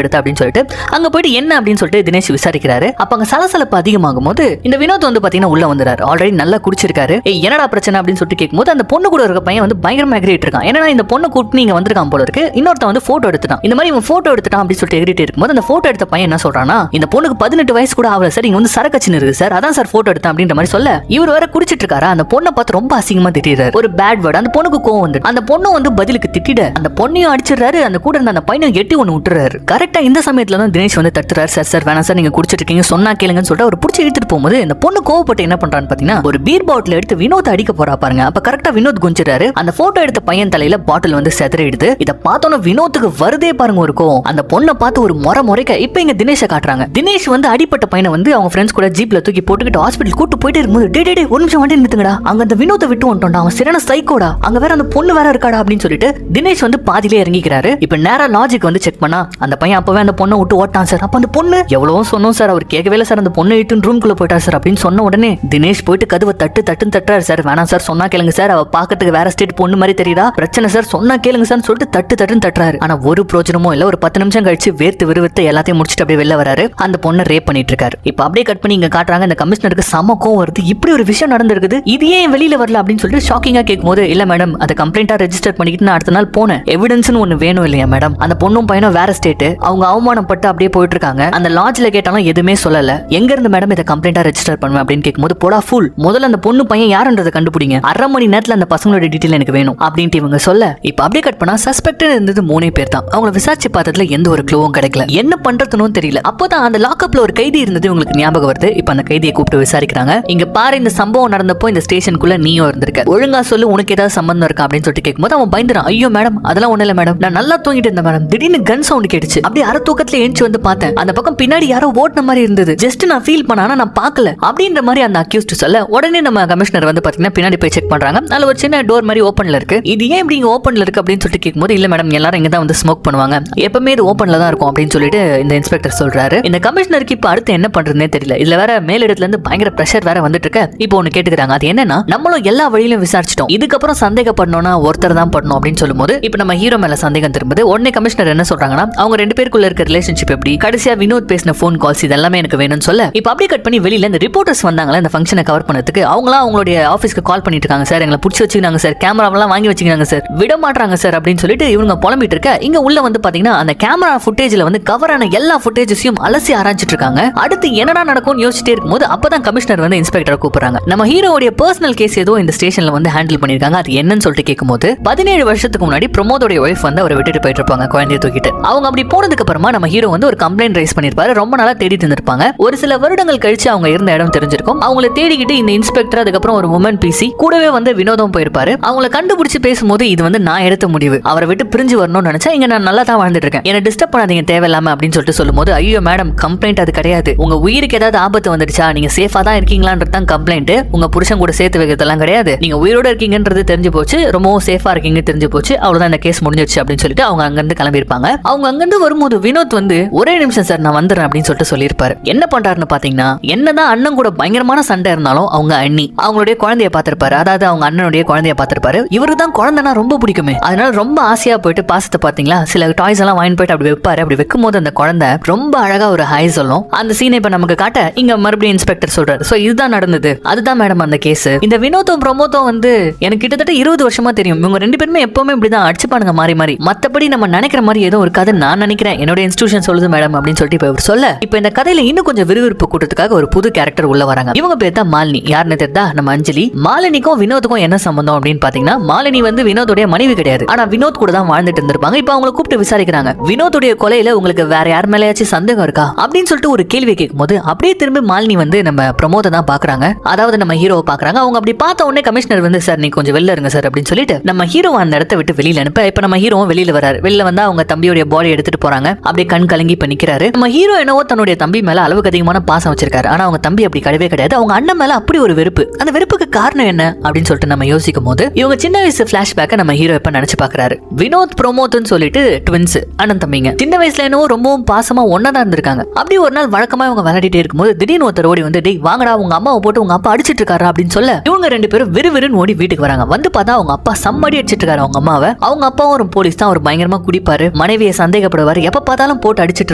எடுத்த அப்படின்னு சொல்லிட்டு அங்க போயிட்டு என்ன அப்படின்னு சொல்லிட்டு தினேஷ் விசாரிக்கிறாரு. அப்ப அங்க சலசலப்பு அதிகமாகும் போது இந்த வினோத் வந்து பாத்தீங்கன்னா உள்ள வந்துறாரு. ஆல்ரெடி நல்லா குடிச்சிருக்காரு. என்னடா பிரச்சனை அப்படின்னு சொல்லிட்டு கேட்கும்போது அந்த பொண்ணு கூட இருக்க பையன் வந்து பயங்கரமா எகிரிட்டு இருக்கான். ஏன்னா இந்த பொண்ணு கூப்பிட்டு நீங்க வந்திருக்கான் போல இருக்கு, இன்னொருத்த வந்து போட்டோ எடுத்துட்டான். இந்த மாதிரி இவன் போட்டோ எடுத்துட்டான் அப்படின்னு சொல்லிட்டு எகிரிட்டு இருக்கும்போது அந்த போட்டோ எடுத்த பையன் என்ன சொல்றானா, இந்த பொண்ணுக்கு 18 வயசு கூட ஆகல சார், இங்க வந்து சரக்கச்சின்னு இருக்கு சார், அதான் சார் போட்டோ எடுத்தான் அப்படின்ற மாதிரி சொல்ல இவர் வேற குடிச்சிட்டு இருக்காரா. அந்த பொண்ணை பார்த்து ரொம்ப அசிங்கமா திட்டிடுறாரு. ஒரு பேட் வேர்ட். அந்த பொண்ணுக்கு கோவம் வந்து அந்த பொண்ணு வந்து பதிலுக்கு திட்டிட அந்த பொண்ணையும் அடிச்சிடுறாரு. அந்த கூட இருந்த அந்த பையனை எட்டி ஒன்று விட்டுறாரு. கரெக்டா இந்த சமயத்துல தான் தினேஷ் வந்து தட்டுறாரு. சார் சார் வேணாம் சார், நீங்க குடிச்சிட்டு இருக்கீங்க, சொன்னா கேளுங்கன்னு சொல்லிட்டு அவர் பிடிச்சி இழுத்துட்டு போகும்போது இந்த பொண்ணு கோவப்பட்டு என்ன பண்றான்னு பாத்தீங்கன்னா ஒரு பீர் பாட்டில் எடுத்து வினோத் அடிக்க போறா பாருங்க. அப்ப கரெக்டா வினோத் குஞ்சிறாரு. அந்த போட்டோ எடுத்த பையன் தலையில பாட்டில் வந்து செதறிடுது. இத பார்த்தோன்னா வினோத்துக்கு வருதே பாருங்க ஒரு கோவம். அந்த பொண்ணை பார்த்து ஒரு முறைக்க இப்ப இங்க தினேஷை காட்டுறாங்க. தினேஷ் வந்து அடிப்பட்ட பையனை வந்து அவங்க ஃப்ரெண்ட்ஸ் கூட ஜீப்ல தூக்கி போட்டுக்கிட்டு ஹாஸ்பிட்டல் கூட்டு போயிட்டு இருக்கும்போது டே ஒரு நிமிஷம் வண்டி நிறுத்துங்கடா, அங்க அந்த வினோத்தை விட்டு வந்துட்டோம்டா, அவன் சரியான சைக்கோடா, அங்க வேற அந்த பொண்ணு வேற இருக்காடா அப்படின்னு சொல்லிட்டு தினேஷ் வந்து பாதியிலே இறங்கிக்கிறாரு. இப்ப நேரா லாஜிக் வந்து செக் பண்ணா அந்த பையன் அப்பவே அந்த பொண்ணை விட்டு ஓட்டான் சார். அப்ப அந்த பொண்ணு எவ்வளவோ சொன்னோம் சார், அவர் கேட்கவே இல்லை சார், அந்த பொண்ணை இட்டு ரூம்குள்ள போயிட்டார் சார் அப்படின்னு சொன்ன உடனே தினேஷ் போயிட்டு கதவை தட்டுறாரு. சார் வேணாம் சார், சொன்னா கேளுங்க சார், அவ பாக்கிறதுக்கு வேற ஸ்டேட் பொண்ணு மாதிரி தெரியுதா, பிரச்சனை சார், சொன்னா கேளுங்க சார் சொல்லிட்டு தட்டுன்னு தட்டுறாரு. ஆனா ஒரு பிரோஜனமும் இல்ல. ஒரு 10 நிமிஷம் கழிச்சு வேர்த்து விறுவிறுத்து எல்லாத்தையும் முடிச்சுட்டு அப்படியே வெளில வராரு. அந்த பொண்ணை ரேப் பண்ணிட்டு இருக்காரு. இப்ப அப்படியே கட் பண்ணி இங்க காட்டுறாங்க. இந்த கமிஷனருக்கு சம கோவம் வருது. இப்படி ஒரு விஷயம் நடந்திருக்குது, இது ஏன் வெளியில வரல அப்படின்னு சொல்லிட்டு ஷாக்கிங்கா கேட்கும்போது இல்ல மேடம், அதை கம்ப்ளைண்டா ரெஜிஸ்டர் பண்ணிக்கிட்டு நான் அடுத்த நாள் போனேன், எவிடன்ஸ்னு ஒண்ணு வேணும் இல்லையா மேடம், அந்த பொண்ணும் பையனும் வேற ஸ்டேட், அவங்க அவமானப்பட்டு அப்படியே போயிட்டு இருக்காங்க, அந்த லாட்ஜ்ல கேட்டாலும் எதுவுமே சொல்லல, எங்க இருந்து மேடம் இதை கம்ப்ளைண்டா ரெஜிஸ்டர் பண்ணுவேன் அப்படின்னு கேட்கும்போது போடா ஃபுல், முதல்ல அந்த பொண்ணு பையன் யாருன்றதை கண்டுபிடிங்க, 1/2 மணி நேரத்துல அந்த பசங்களோட டீடைல் எனக்கு வேணும் அப்படின்ட்டு இவங்க சொல்ல இப்ப அப்படியே கட் பண்ணா சஸ்பெக்ட் இருந்தது 3 பேர் தான். அவங்கள விசாரிச்சு பார்த்ததுல எந்த ஒரு க்ளூவும் கிடைக்கல, என்ன பண்றதுன்னு தெரியல. அப்போதான் அந்த லாக்அப்ல ஒரு கைதி இருந்தது உங்களுக்கு ஞாபகம் வருது. இப்ப அந்த கைதியை கூப்பிட்டு விசாரிக்கிறாங்க. இங்க பாரு, இந்த சம்பவம் நடந்தப்போ இந்த ஸ்டேஷனுக்குள்ள நீயும் இருந்திருக்க, ஒழுங்கா சொல்லு, உனக்கு ஏதாவது சம்பந்தம் இருக்கா அப்படின்னு சொல்லிட்டு கேட்கும்போது அவன் பயந்துறான். ஐயோ மேடம், அதெல்லாம் ஒண்ணு இல்ல மேடம், நான் நல்லா தூங்கிட்டு இருந்தேன் மேடம், திடீர்னு கன் சவுண்ட் கேட்டுச்சு, அப்படியே அரை தூக்கத்துல எழுந்து வந்து பார்த்தேன், அந்த பக்கம் பின்னாடி யாரோ ஓட்டுன மாதிரி இருந்தது, ஜஸ்ட் நான் ஃபீல் பண்ண, ஆனா நான் பார்க்கல அப்படின்ற மாதிரி அந்த அக்யூஸ்ட் சொல்ல உடனே நம்ம கமிஷனர் வந்து பாத்தீங்கன்னா பின்னாடி போய் செக் பண்றாங்க. அதுல ஒரு சின்ன டோர் மாதிரி ஓப்பன்ல இருக்கு. இது ஏன் இப்படி ஓப்பன்ல இருக்கு அப்படின்னு சொல்லிட்டு கேட்கும்போது இல்ல மேடம், எல்லாரும் இங்க தான் வந்து ஸ்மோக் பண்ணுவாங்க, எப்பவுமே இது ஓப்பன்ல தான் இருக்கும் அப்படின்னு சொல்லிட்டு இந்த இன்ஸ்பெக்டர் சொல்றாரு. இந்த கமிஷனருக்கு இப்ப அடுத்து என்ன பண்றதுனே தெரியல. இதுல வேற மேலிடத்துல இருந்து பயங்கர பிரஷர் வேற வந்துட்டு இருக்கு. இப்போ ஒன்னு கேட்டுக்கிறாங்க, அது என்னன்னா நம்மளும் எல்லா வழியிலும் விசாரிச்சிட்டோம், இதுக்கப்புறம் சந்தேகப்படணும்னா ஒருத்தர் தான் பண்ணணும் அப்படின்னு சொல்லும்போது இப்ப நம்ம ஹீரோ மேல சந்தேகம் திரும்புது. உடனே கமிஷனர் என்ன சொல்றாங்கன்னா அவங்க 2 பேருக்குள்ள இருக்க ரிலேஷன்ஷிப் எப்படி, கடைசியா வினோத் பேசின போன் கால்ஸ் இதெல்லாமே எனக்கு வேணும்னு சொல்ல இப்ப அப்படியே கட் பண்ணி வெளியில இந்த ரிப்போர்ட்டர்ஸ் வந்தாங்களா இந்த ஃபங்க்ஷனை கவர் பண்ணதுக்கு, அவங்களா அவங்களுடைய ஆபீஸ்க்கு கால் பண்ணிட்டு இருக்காங்க. சார் எங்களை பிடிச்சி வச்சுக்கிறாங்க சார், கேமராவெல்லாம் வாங்கி வச்சுக்கிறாங்க சார், விட மாட்டாங்க சார் அப்படின்னு சொல்லிட்டு இவங்க புலம்பிட்டு இருக்க இங்க உள்ள வந்து பாத்தீங்கன்னா அந்த கேமரா ஃபுட்டேஜ்ல வந்து கவர் ஆன எல்லா ஃபுட்டேஜஸையும் அலசி ஆராய்ச்சிட்டு இருக்காங்க. அடுத்து என்னடா நடக்கும்னு யோசிச்சுட்டே இருக்கும்போது அப்பதான் கமிஷனர் வந்து இன்ஸ்பெக்டரை கூப்பிடுறாங்க. நம்ம ஹீரோவுடைய பர்சனல் கேஸ் ஏதோ இந்த ஸ்டேஷன்ல வந்து ஹேண்டில் பண்ணிருக்காங்க, அது என்னன்னு சொல்லிட்டு கேட்கும்போது 17 வருஷத்துக்கு முன்னாடி பிரமோதோட ஒய்ஃப் வந்து அவரை விட்டுட்டு போயிட்டு இருப்பாங்க குழந்தைய தூக்கிட்டு. அவங்க அப்படி போனதுக்கு அப்புறமா நம்ம ஹீரோ வந்து ஒரு கம்ப்ளைண்ட் ரைஸ் பண்ணிருப்பாரு. ரொம்ப நாளா தேடிட்டு இருந்திருப்பாங்க. ஒரு சில வருடங்கள் கழிச்சு அவங்க இருந்த இடம் தெரிஞ்சிருக்கும். அவங்கள தேடிக்கிட்டு இந்த இன்ஸ்பெக்டர் அதுக்கப்புறம் ஒரு உமன் பிசி கூடவே வந்து வினோதம் போயிருப்பாரு. அவங்கள கண்டுபிடிச்சு பேசும்போது இது வந்து நான் எடுத்த முடிவு, அவரை விட்டு பிரிஞ்சு வரணும்னு நினைச்சா இங்க நான் நல்லா தான் வாழ்ந்துட்டு இருக்கேன், என்ன டிஸ்டர்ப் பண்ணாதீங்க தேவையில்லாம அப்படின்னு சொல்லிட்டு சொல்லும்போது ஐயோ மேடம், கம்ப்ளைண்ட் அது கிடையாது, உங்க உயிருக்கு ஏதாவது ஆபத்து வந்துடுச்சா, நீங்க சேஃபா தான் இருக்கீங்களான்றது தான் கம்ப்ளைண்ட், உங்க புருஷன் கூட சேர்த்து வைக்கிறதெல்லாம் கிடையாது, நீங்க உயிரோட இருக்கீங்கன்றது தெரிஞ்சு போச்சு, ரொம்பவும் சேஃபா இருக்கீங்க தெரிஞ்சு போச்சு, அவ்வளவுதான் இந்த கேஸ் முடிஞ்சிருச்சு அப்படின்னு சொல்லிட்டு அவங்க அங்கிருந்து கிளம்பி இருப்பாங்க. அவங்க அங்கிருந்து வரும்போது வினோத் வந்து ஒரே நிமிஷம் சார் நான் வந்துடுறேன் அப்படின்னு சொல்லிட்டு சொல்லியிருப்பாரு. என்ன பண்றாருன்னு பாத்தீங்கன்னா என்னதான் அண்ணன் கூட பயங்கரமான சண்டை இருந்தாலும் அவங்க அண்ணி அவங்களுடைய குழந்தைய பார்த்திருப்பாரு, அதாவது அவங்க அண்ணனுடைய குழந்தைய பார்த்திருப்பாரு. இவருக்கு தான் குழந்தைனா ரொம்ப பிடிக்குமே, அதனால ரொம்ப ஆசையா போயிட்டு பாசத்தை பாத்தீங்களா சில டாய்ஸ் எல்லாம் வாங்கி போயிட்டு அப்படி வைப்பாரு. அப்படி வைக்கும் போது அந்த குழந்தை ரொம்ப அழகா ஒரு ஹாய் சொல்லும். அந்த சீனை இப்ப நமக்கு காட்ட இங்க மறுபடியும் இன்ஸ்பெக்டர் சொல்றாரு, சோ இதுதான் நடந்தது, அதுதான் மேடம் அந்த கேஸ். இந்த வினோத்தும் பிரமோத்தும் வந்து எனக்கு கிட்டத்தட்ட 20 வருஷமா தெரியும், இவங்க 2 பேருமே எப்பவுமே இப்படிதான் அடிச்சுப்பானுங்க மாறி மாறி, மத்தபடி நம்ம நினைக்கிற மாதிரி ஏதோ ஒரு கதை நான் நினைக்கிறேன், என்னோட இன்ஸ்டிடியூஷன் சொல்லுது மேடம் அப்படின்னு சொல்லிட்டு இப்ப சொல்ல இப்ப இந்த கதையில இன்னும் கொஞ்சம் விறுவிறுப்பு கூட்டத்துக்காக ஒரு புது கேரக்டர் உள்ள வராங்க. இவங்க பேர் தான் மாலினி. யாருன்னு தெரியுதா, நம்ம அஞ்சலி. மாலினிக்கும் வினோத்துக்கும் என்ன சம்பந்தம் அப்படின்னு பாத்தீங்கன்னா மாலினி வந்து வினோத்துடைய மனைவி கிடையாது, ஆனா வினோத் கூட தான் வாழ்ந்துட்டு இருந்திருப்பாங்க. இப்ப அவங்களை கூப்பிட்டு விசாரிக்கிறாங்க, வினோத்துடைய கொலையில உங்களுக்கு வேற யார் மேலேயாச்சும் சந்தேகம் இருக்கா அப்படின்னு சொல்லிட்டு ஒரு கேள்வி கேட்கும்போது அப்படியே திரும்பி மாலினி வந்து நம்ம பிரமோதை தான் பாக்குறாங்க, அதாவது நம்ம ஹீரோவை பாக்குறாங்க. அவங்க அப்படி பார்த்த உடனே கமிஷனர் வந்து சார் நீ கொஞ்சம் வெளில இருங்க சார் அப்படின்னு சொல்லிட்டு நம்ம ஹீரோவை அந்த இடத்தை விட்டு வெளியில அனுப்ப இப்ப நம்ம ஹீரோவும் வெளியில வராரு. வெளில வந்து அவங்க தம்பியோட பாடி எடுத்துட்டு போறாங்க. அப்படியே கண் கலங்கி இப்ப நிக்கிறாரு. நம்ம ஹீரோ என்னவோ தன்னுடைய தம்பி மேல அளவுக்கு அதிகமான பாசம் வச்சிருக்காரு, ஆனா அவங்க தம்பி அப்படி கிடையவே கிடையாது. அவங்க அண்ணன் மேல அப்படி ஒரு வெறுப்பு. அந்த வெறுப்புக்கு காரணம் என்ன அப்படின்னு சொல்லிட்டு நம்ம யோசிக்கும் போது இவங்க சின்ன வயசு பிளாஷ்பேக்கை நம்ம ஹீரோ இப்ப நினைச்சு பாக்குறாரு. வினோத் பிரமோத்னு சொல்லிட்டு ட்வின்ஸ், அண்ணன் தம்பிங்க. சின்ன வயசுல என்னவோ ரொம்பவும் பாசமா ஒன்னா இருந்திருக்காங்க. அப்படி ஒரு நாள் வழக்கமா இவங்க விளையாடிட்டே இருக்கும்போது திடீர்னு ஒருத்தர் ஓடி வந்து, டேய் வாங்கடா உங்க அம்மாவை போட்டு உங்க அப்பா அடிச்சிட்டு இருக்காரா அப்படின்னு சொல்ல இவங்க ரெண்டு பேரும் விறுவிறுன்னு ஓடி வீட்டுக்கு வராங்க. வந்து பார்த்தா அவங்க அப்பா சம்மடி அடிச்சிட்டு இருக்காரு அவங்க அம்மாவை. அவங்க அப்பாவும் ஒரு போலீஸ் தான், ஒரு பயங்கரமா குடிப்பாரு, மனைவியை சந்தேகப்படுவாரு, எப்ப பார்த்தாலும் போட்டு அடிச்சிட்டு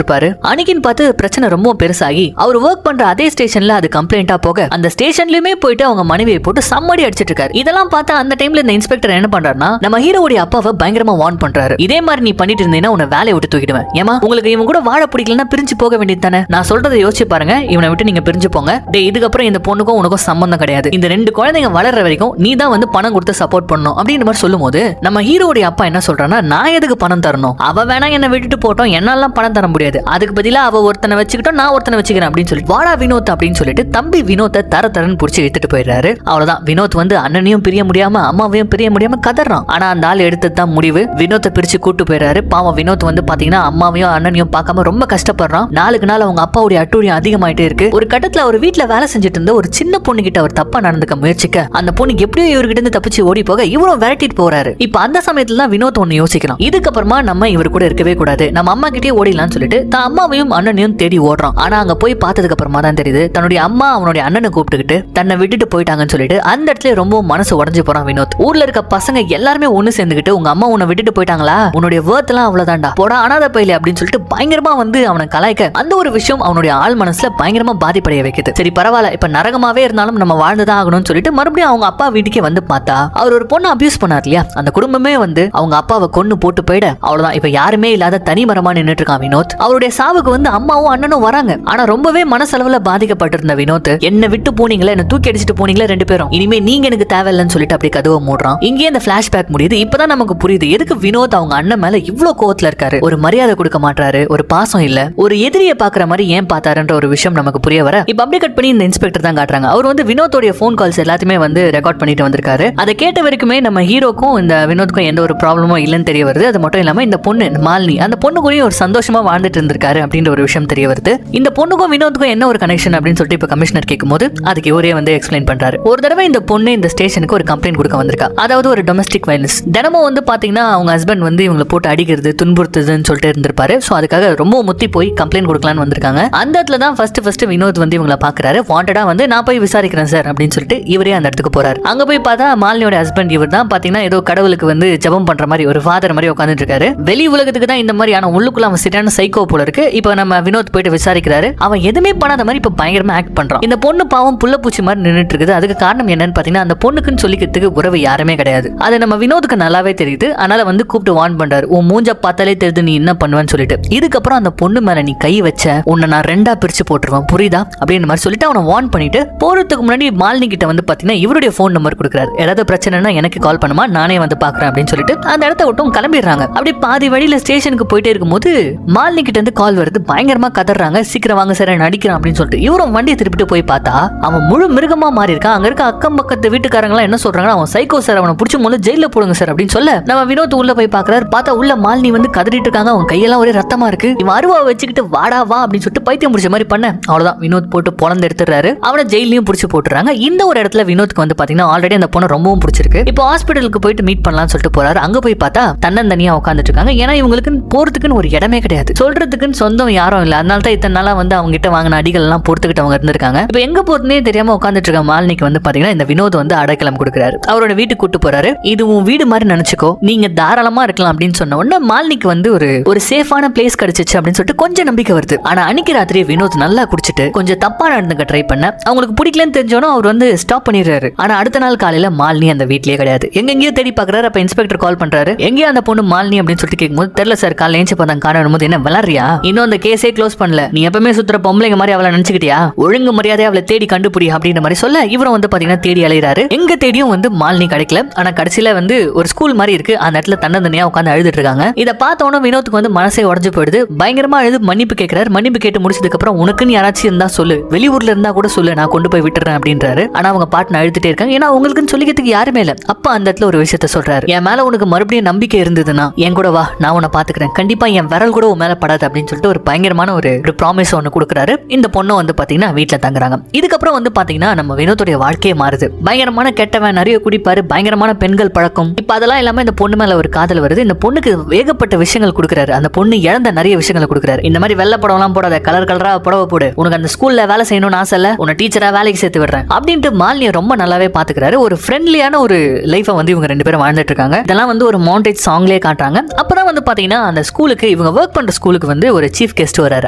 இருப்பாரு. அன்னைக்குன்னு பார்த்து பிரச்சனை ரொம்ப பெருசாகி அவர் ஒர்க் பண்ற அதே ஸ்டேஷன்ல அது கம்ப்ளைண்டா போக அந்த ஸ்டேஷன்லயுமே போயிட்டு அவங்க மனைவியை போட்டு சம்மடி அடிச்சிட்டு இருக்காரு. இதெல்லாம் பார்த்தா அந்த டைம்ல இந்த இன்ஸ்பெக்டர் என்ன பண்றாருன்னா நம்ம ஹீரோவுடைய அப்பாவை பயங்கரமா வார்ன் பண்றாரு. இதே மாதிரி நீ பண்ணிட்டு இருந்தீங்கன்னா உன்னை வேலையை விட்டு தூக்கிடுவேன். ஏமா உங்களுக்கு இவன் கூட வாழ பிடிக்கலன்னா பிரிஞ்சு போக வேண்டியது தானே. நான் சொல்றதை யோசிச்சு பாருங்க, இவனை விட்டு நீங்க பிரிஞ்சு போங்க. டே இதுக்கப்புறம் இந்த பொண்ணுக்கும் உனக்கும் சம்பந்தம் கிடையாது. இந்த ரெண்டு குழந்தைங்க வளர்ற வரைக்கும் நீ தான் வந்து பணம் கொடுத்து சப்போர்ட் பண்ணணும் அப்படின்ற மாதிரி சொல்லும்போது நம்ம ஹீரோவுடைய அப்பா என்ன சொல்றான்னா, நான் எதுக்கு பணம் தரணும், அவ வேணா என்ன விட்டுட்டு போட்டோம், என்னாலாம் பணம் தர முடியாது, அதுக்கு பதிலா அவ ஒருத்தனை வச்சுக்கிட்டோம் நான் ஒருத்தனை வச்சுக்கிறேன் அப்படின்னு சொல்லி வாடா வினோத் அப்படின்னு சொல்லிட்டு தம்பி வினோத்தை தரன்னு புடிச்சு எடுத்துட்டு போயிடுறாரு. அவ்வளவுதான், வினோத் வந்து அண்ணனையும் பிரிய முடியாம அம்மாவையும் பிரிய முடியாம கதறான். ஆனா அந்த ஆள் எடுத்தது தான் முடிவு, வினோத்தை பிரிச்சு கூட்டு போயிடுறாரு. பாவம் வினோத் வந்து பாத்தீங்கன்னா அம்மாவையும் அண்ணனையும் பார்க்காம ரொம்ப கஷ்டப்படுறான். நாளுக்கு நாள் அவங்க அப்பாவுடைய அட்டூழியம் அதிகமாயிட்டே இருக்கு. ஒரு கட்டத்துல அவர் வீட்டுல வேலை செஞ்சுட்டு இருந்த ஒரு சின்ன பொண்ணு கிட்ட அவர் தப்பா நடந்துக்க முயற்சிக்க அந்த பொண்ணு எப்படியோ இவர்கிட்ட இருந்து தப்பிச்சு ஓடி போக இவரும் விரட்டிட்டு போறாரு. இப்ப அந்த சமயத்துல தான் வினோத் ஒண்ணு யோசிக்கிறான், இதுக்கப்புறமா நம்ம இவர் கூட இருக்கவே கூடாது, நம்ம அம்மா கிட்டே ஓடிடலாம்னு சொல்லிட்டு தான் அம்மாவையும் அண்ணனையும் தேடி ஓடுறான். ஆனா அங்க போய் பார்த்ததுக்கு அப்புறமா தான் தெரியுது தன்னுடைய அம்மா அவனுடைய அண்ணனை கூப்பிட்டுக்கிட்டு தன்னை விட்டுட்டு போயிட்டாங்கன்னு சொல்லிட்டு அந்த இடத்துல ரொம்ப மனசு உடைஞ்சு போறான் வினோத். ஊர்ல இருக்க பசங்க எல்லாருமே ஒண்ணு சேர்ந்துக்கிட்டு உங்க அம்மா உன்னை விட்டுட்டு போயிட்டாங்களா, உன்னுடைய வேர்த் எல்லாம் அவ்வளவுதான்டா, போடா அனாதை பையலே அப்படின்னு சொல்லிட்டு பயங்கரமா வந்து அவனை கலாய்க்க அந்த ஒரு விஷயம் அவனுடைய ஆள் மனசுல பயங்கரமா பாதிப்படைய வைக்குது. சரி பரவாயில்ல, இப்ப நரகமாவே இருந்தாலும் நம்ம வாழ்ந்துதான் ஆகணும்னு சொல்லிட்டு மறுபடியும் அவங்க அப்பா வீட்டுக்கே வந்து பார்த்தா அவர் ஒரு பொண்ணு அபியூஸ் பண்ணார் இல்லையா, அந்த குடும்பமே வந்து அவங்க அப்பாவை கொன்னு போட்டு போயிட அவ்வளவுதான். இப்ப யாருமே இல்லாத தனி மரமா நின்னுட்டு இருக்கான் வினோத். அவருடைய சாவுக்கு வந்து அம்மாவும் அண்ணனும் வராங்க. ஆனா ரொம்பவே மனசளவுல பாதிக்கப்பட்டிருந்த வினோத், என்ன விட்டு போனீங்களா, என்ன தூக்கி அடிச்சுட்டு போனீங்களா ரெண்டு பேரும், இனிமே நீங்க எனக்கு தேவையில்லைன்னு சொல்லிட்டு அப்படியே கதவை மூடுறான். இங்கே இந்த பிளாஷ்பேக் முடியுது. இப்பதான் நமக்கு புரியுது எதுக்கு வினோத் அவங்க அண்ணன் மேல இவ்வளவு கோவத்துல இருக்காரு. ஒரு மரியாதை கொடுக்க மாட்டாரு, ஒரு பாசம் இல்ல, ஒரு எதிரியை பாக்குற மாதிரி ஏன் பார்த்தாருன்ற ஒரு விஷயம் நமக்கு புரிய வர இப்ப அப்படி கட் பண்ணி இந்த இன்ஸ்பெக்டர் தான் காட்டுறாங்க. அவர் வந்து வினோத்தோட போன் கால்ஸ் எல்லாத்தையுமே வந்து ரெக்கார்ட் பண்ணிட்டு வந்திருக்காரு. அதை கேட்ட வரைக்குமே நம்ம ஹீரோக்கும் இந்த வினோத்துக்கும் எந்த ஒரு ப்ராப்ளமும் இல்லைன்னு தெரிய வருது. அது மட்டும் இல்லாம இந்த பொண்ணு மாலினி, அந்த பொண்ணு கூட ஒரு சந்தோஷமா வாழ்ந்துட்டு இருந்திருக்காரு அப்படின்ற ஒரு விஷயம் தெரிய வருது. இந்த பொண்ணுக்கும் வினோத்துக்கும் என்ன ஒரு கனெக்ஷன் அப்படின்னு சொல்லிட்டு இப்ப கமிஷனர் கேட்கும்போது அதுக்கு இவரே வந்து எக்ஸ்பிளைன் பண்றாரு. ஒரு தடவை இந்த பொண்ணு இந்த ஸ்டேஷனுக்கு ஒரு கம்ப்ளைண்ட் கொடுக்க வந்திருக்கா. அதாவது ஒரு டொமஸ்டிக் வயலன்ஸ், தினமும் வந்து பாத்தீங்கன்னா அவங்க ஹஸ்பண்ட் வந்து இவங்களை போட்டு அடிக்கிறது துன்புறுத்துதுன்னு சொல்லிட்டு இருந்திருப்பாரு. சோ அதுக்காக ரொம்ப முத்தி போய் கம்ப்ளைண்ட் கொடுக்கலான்னு வந்திருக்காங்க. அந்த இடத்துல தான் ஃபர்ஸ்ட் வினோத் வந்து இவங்களை பாக்குறாரு. வாண்டடா வந்து நான் போய் விசாரிக்கிறேன் சார் அப்படின்னு சொல்லிட்டு இவரே அந்த இடத்துக்கு போறாரு. அங்க போய் பார்த்தா மாலினியோட ஹஸ்பண்ட் இவர் தான் பாத்தீங்கன்னா ஏதோ கடவுளுக்கு வந்து ஜெபம் பண்ற மாதிரி ஒரு ஃபாதர் மாதிரி உட்கார்ந்துட்டு இருக்காரு. வெளி உலகத்துக்கு தான் இந்த மாதிரி, ஆனா உள்ளுக்குள்ள அவன் சரியான சைக்கோ போல இருக்கு. இப்போ நம்ம வினோத் போயிட்டு விசாரிக்கிறாரு. அவன் எதுவுமே பண்ணாத மாதிரி இப்ப பயங்கரமா ஆக்ட் பண்றான். இந்த பொண்ணு பாவம் புள்ள பூச்சி மாதிரி நின்னுட்டு இருக்குது. அதுக்கு காரணம் என்னன்னு பாத்தீங்கன்னா அந்த பொண்ணுக்குன்னு சொல்லிக்கிறதுக்கு உறவு யாருமே கிடையாது. அது நம்ம வினோத்துக்கு நல்லாவே தெரியுது. அதனால வந்து கூப்பிட்டு வார்ன் பண்றாரு, உன் மூஞ்ச பார்த்தாலே தெரியுது நீ என்ன பண்ணுவேன்னு சொல்லிட்டு. இதுக்கப்புறம் அந்த பொண்ணு மேல நீ கை வச்ச உன்னை நான் ரெண்டா பிரிச்சு போட்டுருவேன் புரியுதா அப்படின்னு மாதிரி சொல்லிட்டு அவனை வார்ன் பண்ணிட்டு போறதுக்கு முன்னாடி மாலினி கிட்ட வந்து பாத்தீங்கன்னா இவருடைய போன் நம்பர் கொடுக்குறாரு. ஏதாவது பிரச்சனைனா எனக்கு கால் பண்ணுமா, நானே வந்து பாக்குறேன் அப்படின்னு சொல்லிட்டு அந்த இடத்த விட்டும் கிளம்பிடுறாங்க. அப்படி பாதி வழியில ஸ்டேஷனுக்கு போயிட்டே இருக்கும்போது மாலினி கிட்ட இருந்து கால் வருது. பயங்கரமா கதறாங்க, சீக்கிரம் வாங்க சார் நடிக்கிறான் அப்படின்னு சொல்லிட்டு இவரும் வண்டியை திருப்பிட்டு போய் பார்த்தா அவன் முழு மிருகமா மாறி இருக்கான். அங்க இருக்க அக்கம் பக்கத்து வீட்டுக்காரங்க எல்லாம் என்ன சொல்றாங்க, அவன் சைக்கோ சார், அவனை புடிச்சு முதல்ல ஜெயில போடுங்க சார் அப்படின்னு சொல்ல நம்ம வினோத் உள்ள போய் பாக்குறாரு. பார்த்தா உள்ள மாலினி வந்து கதறிட்டு இருக்காங்க. அவன் கையெல்லாம் ஒரே ரத்தமா இருக்கு. இவன் அருவா வச்சுக்கிட்டு வாடா வா அப்படின்னு சொல்லிட்டு பைத்தியம் முடிச்ச மாதிரி பண்ண அவ்வளவுதான் வினோத் போட்டு பொழந்து எடுத்துறாரு. அவனை ஜெயிலையும் புடிச்சு போட்டுறாங்க. இந்த ஒரு இடத்துல வினோத்துக்கு வந்து பாத்தீங்கன்னா ஆல்ரெடி அந்த பொண்ணு ரொம்பவும் பிடிச்சிருக்கு. இப்போ ஹாஸ்பிட்டலுக்கு போயிட்டு மீட் பண்ணலாம்னு சொல்லிட்டு போறாரு. அங்க போய் பார்த்தா தன்னந்தனியா உட்காந்துட்டு இருக்காங்க. ஏன்னா இவங்களுக்கு போறதுக்குன்னு ஒரு இடமே கிடையாது, சொல்றதுக்குன்னு சொந்தம் யாரும் இல்ல. அதனால தான் இத்தனை நாளா வந்து அவங்க கிட்ட வாங்கின அடிகள் எல்லாம் பொறுத்துக்கிட்டு அவங்க இருந்திருக்காங்க. இப்போ எங்க போறதுனே தெரியாம உட்காந்துட்டு இருக்க மாலினிக்கு வந்து பாத்தீங்கன்னா இந்த வினோத் வந்து அடைக்கலம் கொடுக்குறாரு. அவரோட வீட்டுக்கு கூட்டு போறாரு. இது உன் வீடு மாதிரி நினைச்சுக்கோ, நீங்க தாராளமா இருக்கலாம் அப்படின்னு சொன்ன உடனே மாலினிக்கு வந்து ஒரு சேஃபான பிளேஸ் கிடைச்சிச்சு அப்படின்னு சொல்லிட்டு கொஞ்சம் நம்பிக்கை வருது. ஆனா அன்னைக்கு ராத்திரி வினோத் நல்லா குடிச்சிட்டு கொஞ்சம் தப்பா நடந்துக்க ட்ரை பண்ண அவங்களுக்கு பிடிக்கலன்னு தெரிஞ்சோனும் அவர் வந்து ஸ்டாப் பண்ணிடுறாரு. ஆனா அடுத்த நாள் காலையில மாலினி அந்த வீட்லயே கிடையாது. எங்கெங்கயோ தேடி பாக்குறாரு. அப்ப இன்ஸ்பெக்டர் கால் பண்றாரு, எங்கேயோ அந்த பொண்ணு மாலினி அப்படின்னு சொல்லிட்டு கேட்கும்போது தெரியல சார், காலையில ஏஞ்சி பார்த்தாங்க காணும் போது என்ன விளாடுறியா, இன்னும் அந்த கேஸே க்ளோஸ் பண்ணல, நீ எப்பவுமே சுத்துற பொம்பளைங்க மாதிரி அவளை நினைச்சுக்கிட்டியா, ஒழுங்கு மரியாதை அவளை தேடி கண்டுபிடி அப்படின்ற மாதிரி சொல்ல இவரும் வந்து பாத்தீங்கன்னா தேடி அலையிறாரு. எங்க தேடியும் வந்து மாலினி கிடைக்கல. ஆனா கடைசியில வந்து ஒரு ஸ்கூல் மாதிரி இருக்கு, அந்த இடத்துல தன்னந்தனியா உட்காந்து அழுதுட்டு இருக்காங்க. இதை பார்த்தோன்னு வினோத்துக்கு வந்து மனசே உடஞ்சு போயிடுது. பயங்கரமா அழுது மன்னிப்பு கேட்கிறாரு. மன்னிப்பு கேட்டு முடிச்சதுக்கு அப்புறம் உனக்குன்னு யாராச்சும் இருந்தா சொல்லு, வெளியூர்ல இருந்தா கூட சொல்லு, நான் கொண்டு போய் விட்டுறேன் அப்படின்றாரு. ஆனா அவங்க பாட்டு அழுதுட்டே இருக்காங்க. ஏன்னா உங்களுக்குன்னு சொல்லிக்கிறதுக்கு யாருமே இல்ல. அப்ப அந்த இடத்துல ஒரு விஷயத்த சொல்றாரு, என் மேல உனக்கு மறுபடியும் நம்பிக்கை இருந்ததுன்னா என் கூட வா, நான் உன்னை பாத்துக்கிறேன், கண்டிப்பா என் விரல் கூட உன் மேல படாது அப்படின்னு சொல்லிட்டு ஒரு பயங்கரமான ஒரு ப்ராமிஸ் ஒன்னு கொடுக்குறாரு. இந்த பொண்ணு வந்து பாத்தீங்கன்னா வீட்டுல தங்குறாங்க. இதுக்கப்புறம் வந்து பாத்தீங்கன்னா நம்ம வினோத்துடைய வாழ்க்கையே மாறுது. பயங்கரமான கெட்டவன், நிறைய குடிப்பாரு, பயங்கரமான பெண்கள் பழக்கம். இப்ப அதெல்லாம் இல்லாம இந்த பொண்ணு மேல ஒரு காதல் வருது. இந்த பொண்ணுக்கு ஏகப்பட்ட விஷயங்கள் கொடுக்குறாரு. அந்த பொண்ணு இழந்த நிறைய விஷயங்களை கொடுக்குறாரு. இந்த மாதிரி வெள்ளை படம் எல்லாம் போடாத, கலர் கலரா புடவை போடு, உனக்கு அந்த ஸ்கூல்ல வேலை செய்யணும்னு ஆசை இல்ல, உன்னை டீச்சரா வேலைக்கு சேர்த்து விடுறேன் அப்படின்ட்டு மாலினியை ரொம்ப நல்லாவே பாத்துக்கிறாரு. ஒரு ஃப்ரெண்ட்லியான ஒரு லைஃபை வந்து இவங்க ரெண்டு பேரும் வாழ்ந்துட்டு இருக்காங்க. இதெல்லாம் வந்து ஒரு மவுண்டேஜ் சாங்லயே காட்டுறாங்க. அப்பதான் வந்து பாத்தீங்கன்னா அந்த ஸ்கூலுக்கு, இவங்க ஒர்க் பண்ற ஸ்கூலுக்கு வந்து ஒரு சீஃப் கெஸ்ட் வராரு.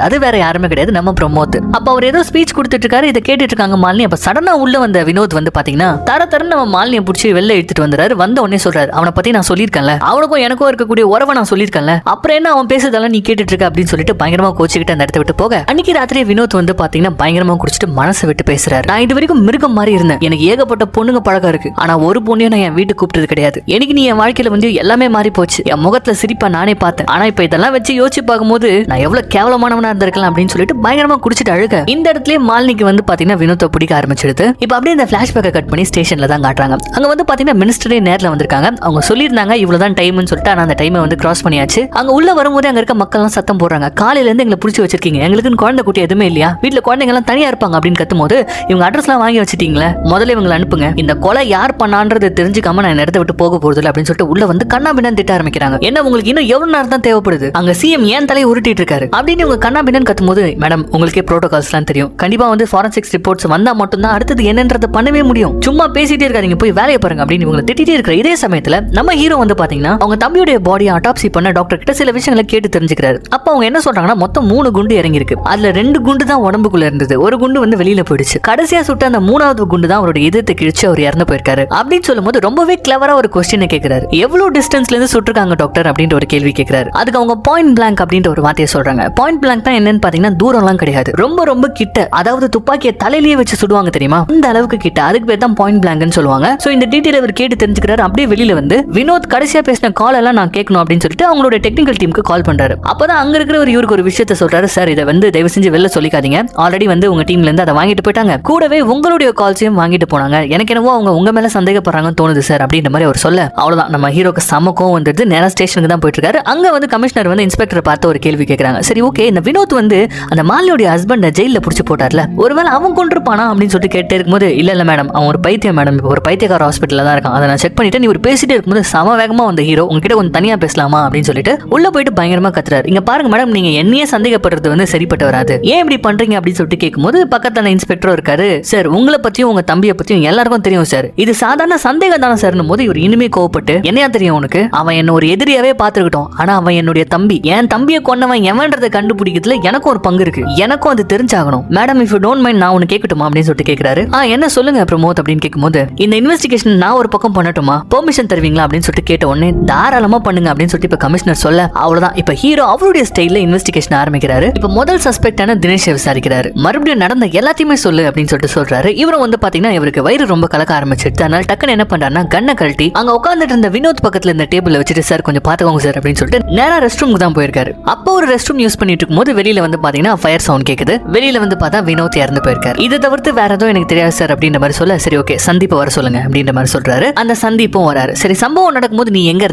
அது வேற யாருமே கிடையாது, நம்ம பிரமோத். அப்ப அவர் ஏதோ ஸ்பீச் கொடுத்துட்டு இருக்காரு, இதை கேட்டுட்டு இருக்காங்க மாலினி. அப்ப சடனா உள்ள வந்த வினோத் வந்து பாத்தீங்கன்னா தர நம்ம மாலினியை பிடிச்சி வெளில எடுத்துட்டு வந்துறாரு. வந்த உடனே சொல்றாரு, அவனை பத்தி நான் சொல்லியிருக்கேன்ல, அவனுக்கும் எனக்கும் இருக்கக்கூடிய உறவை நான் சொல்லியிருக்கேன்ல, அப்புறம் என்ன அவன் பேசுறதெல்லாம் நீ கேட்டுட்டு இருக்க அப்படின்னு சொல்லிட்டு பயங்கரமா கோச்சிக்கிட்டு அந்த இடத்த விட்டு போக, அன்னைக்கு ராத்திரியே வினோத் வந்து பாத்தீங்கன்னா பயங்கரமா குடிச்சிட்டு மனசை விட்டு பேசுறாரு. நான் இது வரைக்கும் மிருகம் மாதிரி இருந்தேன், எனக்கு ஏகப்பட்ட பொண்ணுங்க பழக்கம் இருக்கு, ஆனா ஒரு பொண்ணையும் நான் என் வீட்டுக்கு கூப்பிட்டது கிடையாது. எனக்கு நீ என் வாழ்க்கையில வந்து எல்லாமே மாறி போச்சு, என் முகத்துல சிரிப்பா நானே பார்த்தேன், ஆனா இப்ப இதெல்லாம் வச்சு யோசிச்சு பார்க்கும்போது நான் எவ்வளவு கேவலமானவனா இருந்திருக்கலாம் அப்படின்னு சொல்லிட்டு பயங்கரமா குடிச்சிட்டு அழுக. இந்த இடத்துல மாலினிக்கு வந்து பாத்தீங்கன்னா வினோத்தை பிடிக்க ஆரம்பிச்சிடுது. இப்ப அப்படியே இந்த பிளாஷ்பேக்கை கட் பண்ணி ஸ்டேஷன்ல தான் காட்டுறாங்க. அங்க வந்து பாத்தீங்கன்னா மினிஸ்டரே நேர்ல வந்திருக்காங்க. அவங்க சொல்லியிருந்தாங்க இவ்வளவுதான் டைம்னு சொல்லிட்டு, ஆனா அந்த டைமை வந்து கிராஸ் பண்ணியாச்சு. அங்க உள்ள வரும்போது அங்க இருக்க மக்கள் எல்லாம் சத்தம் போடுறாங்க, காலையில இருந்து எங்களை பிடிச்சி வச்சிருக்கீங்க, எங்களுக்கு குழந்தை குட்டி எதுவுமே இல்லையா, வீட்டுல குழந்தைங்க எல்லாம் தனியா இருப்பாங்க அப்படின்னு கத்தும்போது, இவங்க அட்ரஸ் எல்லாம் வாங்கி வச்சிட்டீங்களா, முதல்ல இவங்களை அனுப்புங்க, இந்த கொலை யார் பண்ணான்றது தெரிஞ்சுக்காம நான் இடத்த விட்டு போக போறதில்லை அப்படின்னு சொல்லிட்டு உள்ள வந்து கண்ணாபின்னு திட்ட ஆரம்பிக்கிறாங்க. என்ன உங்களுக்கு இன்னும் எவ்வளவு நேரம் தான் தேவைப்படுது, அங்க சிஎம் ஏன் தலையை உருட்டிட்டு இருக்காரு அப்படின்னு இவங்க கண்ணாபின்னு கத்தும்போது, மேடம் உங்களுக்கே புரோட்டோகால்ஸ் எல்லாம் தெரியும், கண்டிப்பா வந்து ஃபாரன்சிக்ஸ் ரிப்போர்ட்ஸ் வந்தா மட்டும் தான் அடுத்தது என்னன்றதை பண்ணவே முடியும், சும்மா பேசிட்டே இருக்காதீங்க, போய் வேலையை பாருங்க அப்படின்னு இவங்களை திட்டிட்டே இருக்கிற இதே சமயத்துல நம்ம ஹீரோ வந்து பாத்தீங்கன்னா அவங்க தம்பியுடைய பாடியை அட்டாப்சி பண்ண டாக்டர் கிட்ட சில விஷயங்களை கேட்டு தெரிஞ்சுக்கிறாரு. அப்ப அவங்க என்ன சொல்றாங்கன்னா, மொத்தம் 3 குண்டு இறங்கி இருக்கு, அதுல 2 குண்டு தான் உடம்புக்குள்ள இருந்தது, ஒரு குண்டு வந்து வெளியில போயிடுச்சு, கடைசியா சுட்ட அந்த 3வது குண்டு தான் அவரோட இதயத்தை கிழிச்சு அவர் இறந்து போயிருக்காரு அப்படின்னு சொல்லும்போது ரொம்பவே கிளவரா ஒரு கொஸ்டினை கேட்கிறாரு. எவ்வளவு டிஸ்டன்ஸ்ல இருந்து சுட்டுருக்காங்க டாக்டர் அப்படின்ற ஒரு கேள்வி கேட்கிறாரு. அதுக்கு அவங்க பாயிண்ட் பிளாங்க் அப்படின்ற ஒரு வார்த்தையை சொல்றாங்க. பாயிண்ட் பிளாங்க் தான் என்னன்னு பாத்தீங்கன்னா தூரம்லாம் கிடையாது, ரொம்ப ரொம்ப கிட்ட, அதாவது துப்பாக்கியை தலையிலேயே வச்சு சுடுவாங்க தெரியுமா, அந்த அளவுக்கு கிட்ட, அதுக்கு பேர் தான் பாயிண்ட் பிளாங்க்னு சொல்லுவாங்க. சோ இந்த டீடைல் அவர் கேட்டு தெரிஞ்சுக்கிறாரு. அப்படியே வெளியில வந்து வினோத் கடைசியா பேசின கால் எல்லாம் நான் கேட்கணும் அப்படின்னு சொல்லிட்டு அவங்களோட டெக்னிக்கல் டீமுக்கு கால் பண்றாரு. அப்பதான் அங்க இருக்கிற ஒரு இவருக்கு ஒரு விஷயத்தை சொல்றாரு, சார் இதை வந்து தயவு செஞ்சு வெளில சொல்லிக்காதீங்க, ஆல்ரெடி வந்து உங்க டீம்ல இருந்து அதை வாங்கிட்டு போயிட்டாங்க, கூடவே உங்களுடைய கால்ஸையும் வாங்கிட்டு போனாங்க, எனக்கு என்னவோ அவங்க உங்க மேல சந்தேகப்படுறாங்கன்னு தோணுது சார் அப்படின்ற மாதிரி அவர் சொல்ல, அவ்வளவுதான் நம்ம ஹீரோக்கு சமக்கம் வந்துட்டு நேரா ஸ்டேஷனுக்கு தான் போயிட்டு இருக்காரு. அங்க வந்து கமிஷனர் வந்து இன்ஸ்பெக்டரை பார்த்து ஒரு கேள்வி கேட்கறாங்க. சரி ஓகே, இந்த வினோத் வந்து அந்த மாலினியோட ஹஸ்பண்ட ஜெயில புடிச்சு போட்டார்ல, ஒருவேளை அவன் கொண்டிருப்பானா அப்படின்னு சொல்லிட்டு கேட்டே இருக்கும்போது, இல்ல மேடம் அவன் ஒரு பைத்தியம் மேடம், இப்போ ஒரு பைத்தியக்கார ஹாஸ்பிட்டல்ல தான் இருக்கான், அதை நான் செக் பண்ணிட்டு நீ ஒரு பேசிட்டே இருக்கும்போது சம வேகமா வந்த ஹீரோ உங்ககிட்ட கொஞ்சம் தனியா பேசலாமா அப்படின்னு சொல்லிட்டு உள்ள போயிட்டு பயங்கரமா கத்துறாரு. இங்க பாருங்க மேடம், நீங்க என்னையே சந்தேகப்படுறது வந்து சரிப்பட்டு வராது, ஏன் இப்படி பண்றீங்க அப்படின்னு சொல்லிட்டு கேட்கும்போது பக்கத்துல இன்ஸ்பெக்டரும் இருக்காரு. சார் உங்களை பத்தியும் உங்க தம்பியை பத்தியும் எல்லாருக்கும் தெரியும் சார், இது சாதாரண சந்தேகம் தானே சார் போது இவர் இனிமே கோவப்பட்டு, என்னையா தெரியும் உனக்கு, அவன் என்ன ஒரு எதிரியாவே பாத்துக்கிட்டோம், ஆனா அவன் என்னுடைய தம்பி, என் தம்பியை கொன்னவன் எவன்றதை கண்டுபிடிக்கிறதுல எனக்கும் ஒரு பங்கு இருக்கு, எனக்கும் அது தெரிஞ்சாகணும் madam, if you don't mind நான் உனக்கு கேட்கட்டுமா அப்படின்னு சொல்லிட்டு கேட்கிறாரு. என்ன சொல்லுங்க பிரமோத் அப்படின்னு கேட்கும்போது, இந்த இன்வெஸ்டிகேஷன் நான் ஒரு பக்கம் பண்ணட்டுமா, பெர்மிஷன் தருவீங்களா அப்படின்னு சொல்லிட்டு கேட்ட உடனே தாராளமா பண்ணுங்க அப்படின்னு சொல்லிட்டு இப்ப கமிஷனர் சொல்ல, அவ்வளவுதான் இப்ப ஹீரோ அவருடைய ஸ்டைல்ல இன்வெஸ்டிகேஷன் ஆரம்பிக்கிறாரு. இப்ப முதல் சஸ்பெக்டான தினேஷை விசாரிக்கிறாரு. மறுபடியும் நடந்த எல்லாத்தையுமே சொல்லு அப்படின்னு சொல்லிட்டு சொல்றாரு. இவரும் வந்து பாத்தீங்கன்னா இவருக்கு வயிறு ரொம்ப கலக்க ஆரம்பிச்சிருச்சு. அதனால டக்குன்னு என்ன பண்றாருன்னா கண்ணை கழட்டி அங்க உட்கார்ந்துட்டு இருந்த வினோத் பக்கத்துல இந்த டேபிள்ல வச்சுட்டு, சார் கொஞ்சம் பாத்துக்கோங்க சார் அப்படின்னு சொல்லிட்டு நேரா ரெஸ்ட் ரூமுக்கு தான் போயிருக்காரு. அப்போ ஒரு ரெஸ்ட் ரூம் யூஸ் பண்ணிட்டு இருக்கும்போது வெளியில வந்து பாத்தீங்கன்னா ஃபயர் சவுண்ட் கேக்குது. வெளியில வந்து பார்த்தா வினோத் இறந்து போயிருக்காரு. இதை தவிர்த்து வேற எதுவும் எனக்கு தெரியாது சார் அப்படின்ற மாதிரி சொல்ல, சரி ஓகே சந்தீப் வர சொல்லுங்க அப்படின்ற மாதிரி சொல்றாரு. அந்த சந்தீப்பும் வராரு. சரி சம்பவம் நடக்கும்போது நீ எங்க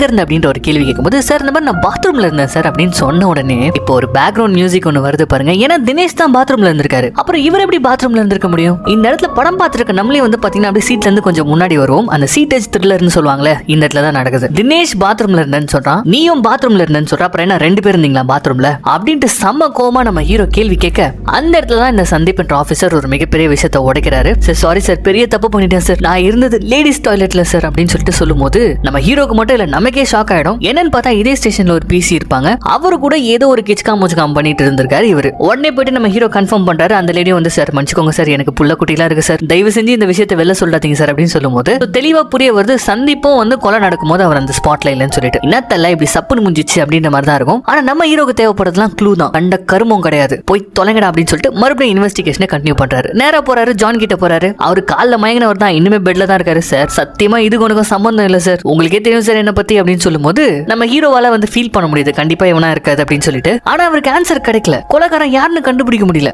இருந்த அப்படின்ற ஒரு கேள்வி கேட்கும்போது, சார் இந்த மாதிரி நான் பாத்ரூம்ல இருந்தேன் சார் அப்படின்னு சொன்ன உடனே இப்போ ஒரு பேக்ரவுண்ட் மியூசிக் ஒன்னு வருது பாருங்க. ஏன்னா தினேஷ் தான் பாத்ரூம்ல இருந்திருக்காரு. அப்புறம் இவர் எப்படி பாத்ரூம்ல இருந்திருக்க முடியும்? இந்த இடத்துல படம் பார்த்திருக்க நம்மளே வந்து பாத்தீங்கன்னா அப்படியே சீட்ல இருந்து கொஞ்சம் முன்னாடி வருவோம். அந்த சீட்டேஜ் த்ரில்லர்னு சொல்லுவாங்களே, இந்த இடத்துல தான் நடக்குது. தினேஷ் பாத்ரூம்ல இருந்தேன்னு சொல்றான், நீயும் பாத்ரூம்ல இருந்தேன்னு சொல்ற, அப்புறம் என்ன 2 பேர் இருந்தீங்களா பாத்ரூம்ல அப்படின்ட்டு செம்ம கோமா நம்ம ஹீரோ கேள்வி கேட்க, அந்த இடத்துல தான் இந்த சந்தீப் என்ற ஆபீசர் ஒரு மிகப்பெரிய விஷயத்தை உடைக்கிறாரு. சார் சாரி சார், பெரிய தப்பு பண்ணிட்டேன் சார், நான் இருந்தது லேடிஸ் டாய்லெட்ல சார் அப்படின்னு சொல்லிட்டு சொல்லும்போது நம்ம ஹீரோக்கு மட்டும் இல்ல நமக்கே ஷாக் ஆயிடும். என்னன்னு பார்த்தா இதே ஸ்டேஷன்ல ஒரு பிசி இருப்பாங்க, அவரு கூட ஏதோ ஒரு கிச்கா முச்காம் பண்ணிட்டு இருந்திருக்காரு இவரு. உடனே போயிட்டு நம்ம ஹீரோ கன்ஃபார்ம் பண்றாரு. அந்த லேடியும் வந்து, சார் மன்னிச்சுக்கோங்க சார், எனக்கு புள்ள குட்டிலாம் இருக்கு சார், தயவு செஞ்சு இந்த விஷயத்தை வெளில சொல்லாதீங்க சார் அப்படின்னு சொல்லும்போது தெளிவா புரிய வருது. சந்தீப்பும் வந்து கொலை நடக்கும்போது அவர் அந்த ஸ்பாட்ல இல்லைன்னு சொல்லிட்டு, என்னத்தல்ல இப்படி சப்புன்னு முடிஞ்சிச்சு அப்படின்ற மாதிரி தான் இருக்கும். ஆனா நம்ம ஹீரோக்கு தேவைப்படுறதுலாம் க்ளூ தான், கண்ட கருமம் கிடையாது, போய் தொலைங்கடா அப்படின்னு சொல்லிட்டு மறுபடியும் இன்வெஸ்டிகேஷனை கண்டினியூ பண்றாரு. நேரா போறாரு, ஜான் கிட்ட போறாரு. அவரு கால்ல மயங்கினவர் தான், இன்னுமே பெட்ல தான் இருக்காரு. சார் சத்தியமா இதுக்கு உனக்கும் சம்பந்தம் இல்ல சார், உங்களுக்கே தெரியும் சார் என்ன பத்தி அப்படின்னு சொல்லும்போது நம்ம ஹீரோவால வந்து ஃபீல் பண்ண முடியுது, கண்டிப்பா இவனா இருக்காது அப்படின்னு சொல்லிட்டு. ஆனா அவருக்கு ஆன்சர் கிடைக்கல, கொலைகாரன் யாருன்னு கண்டுபிடிக்க முடியல.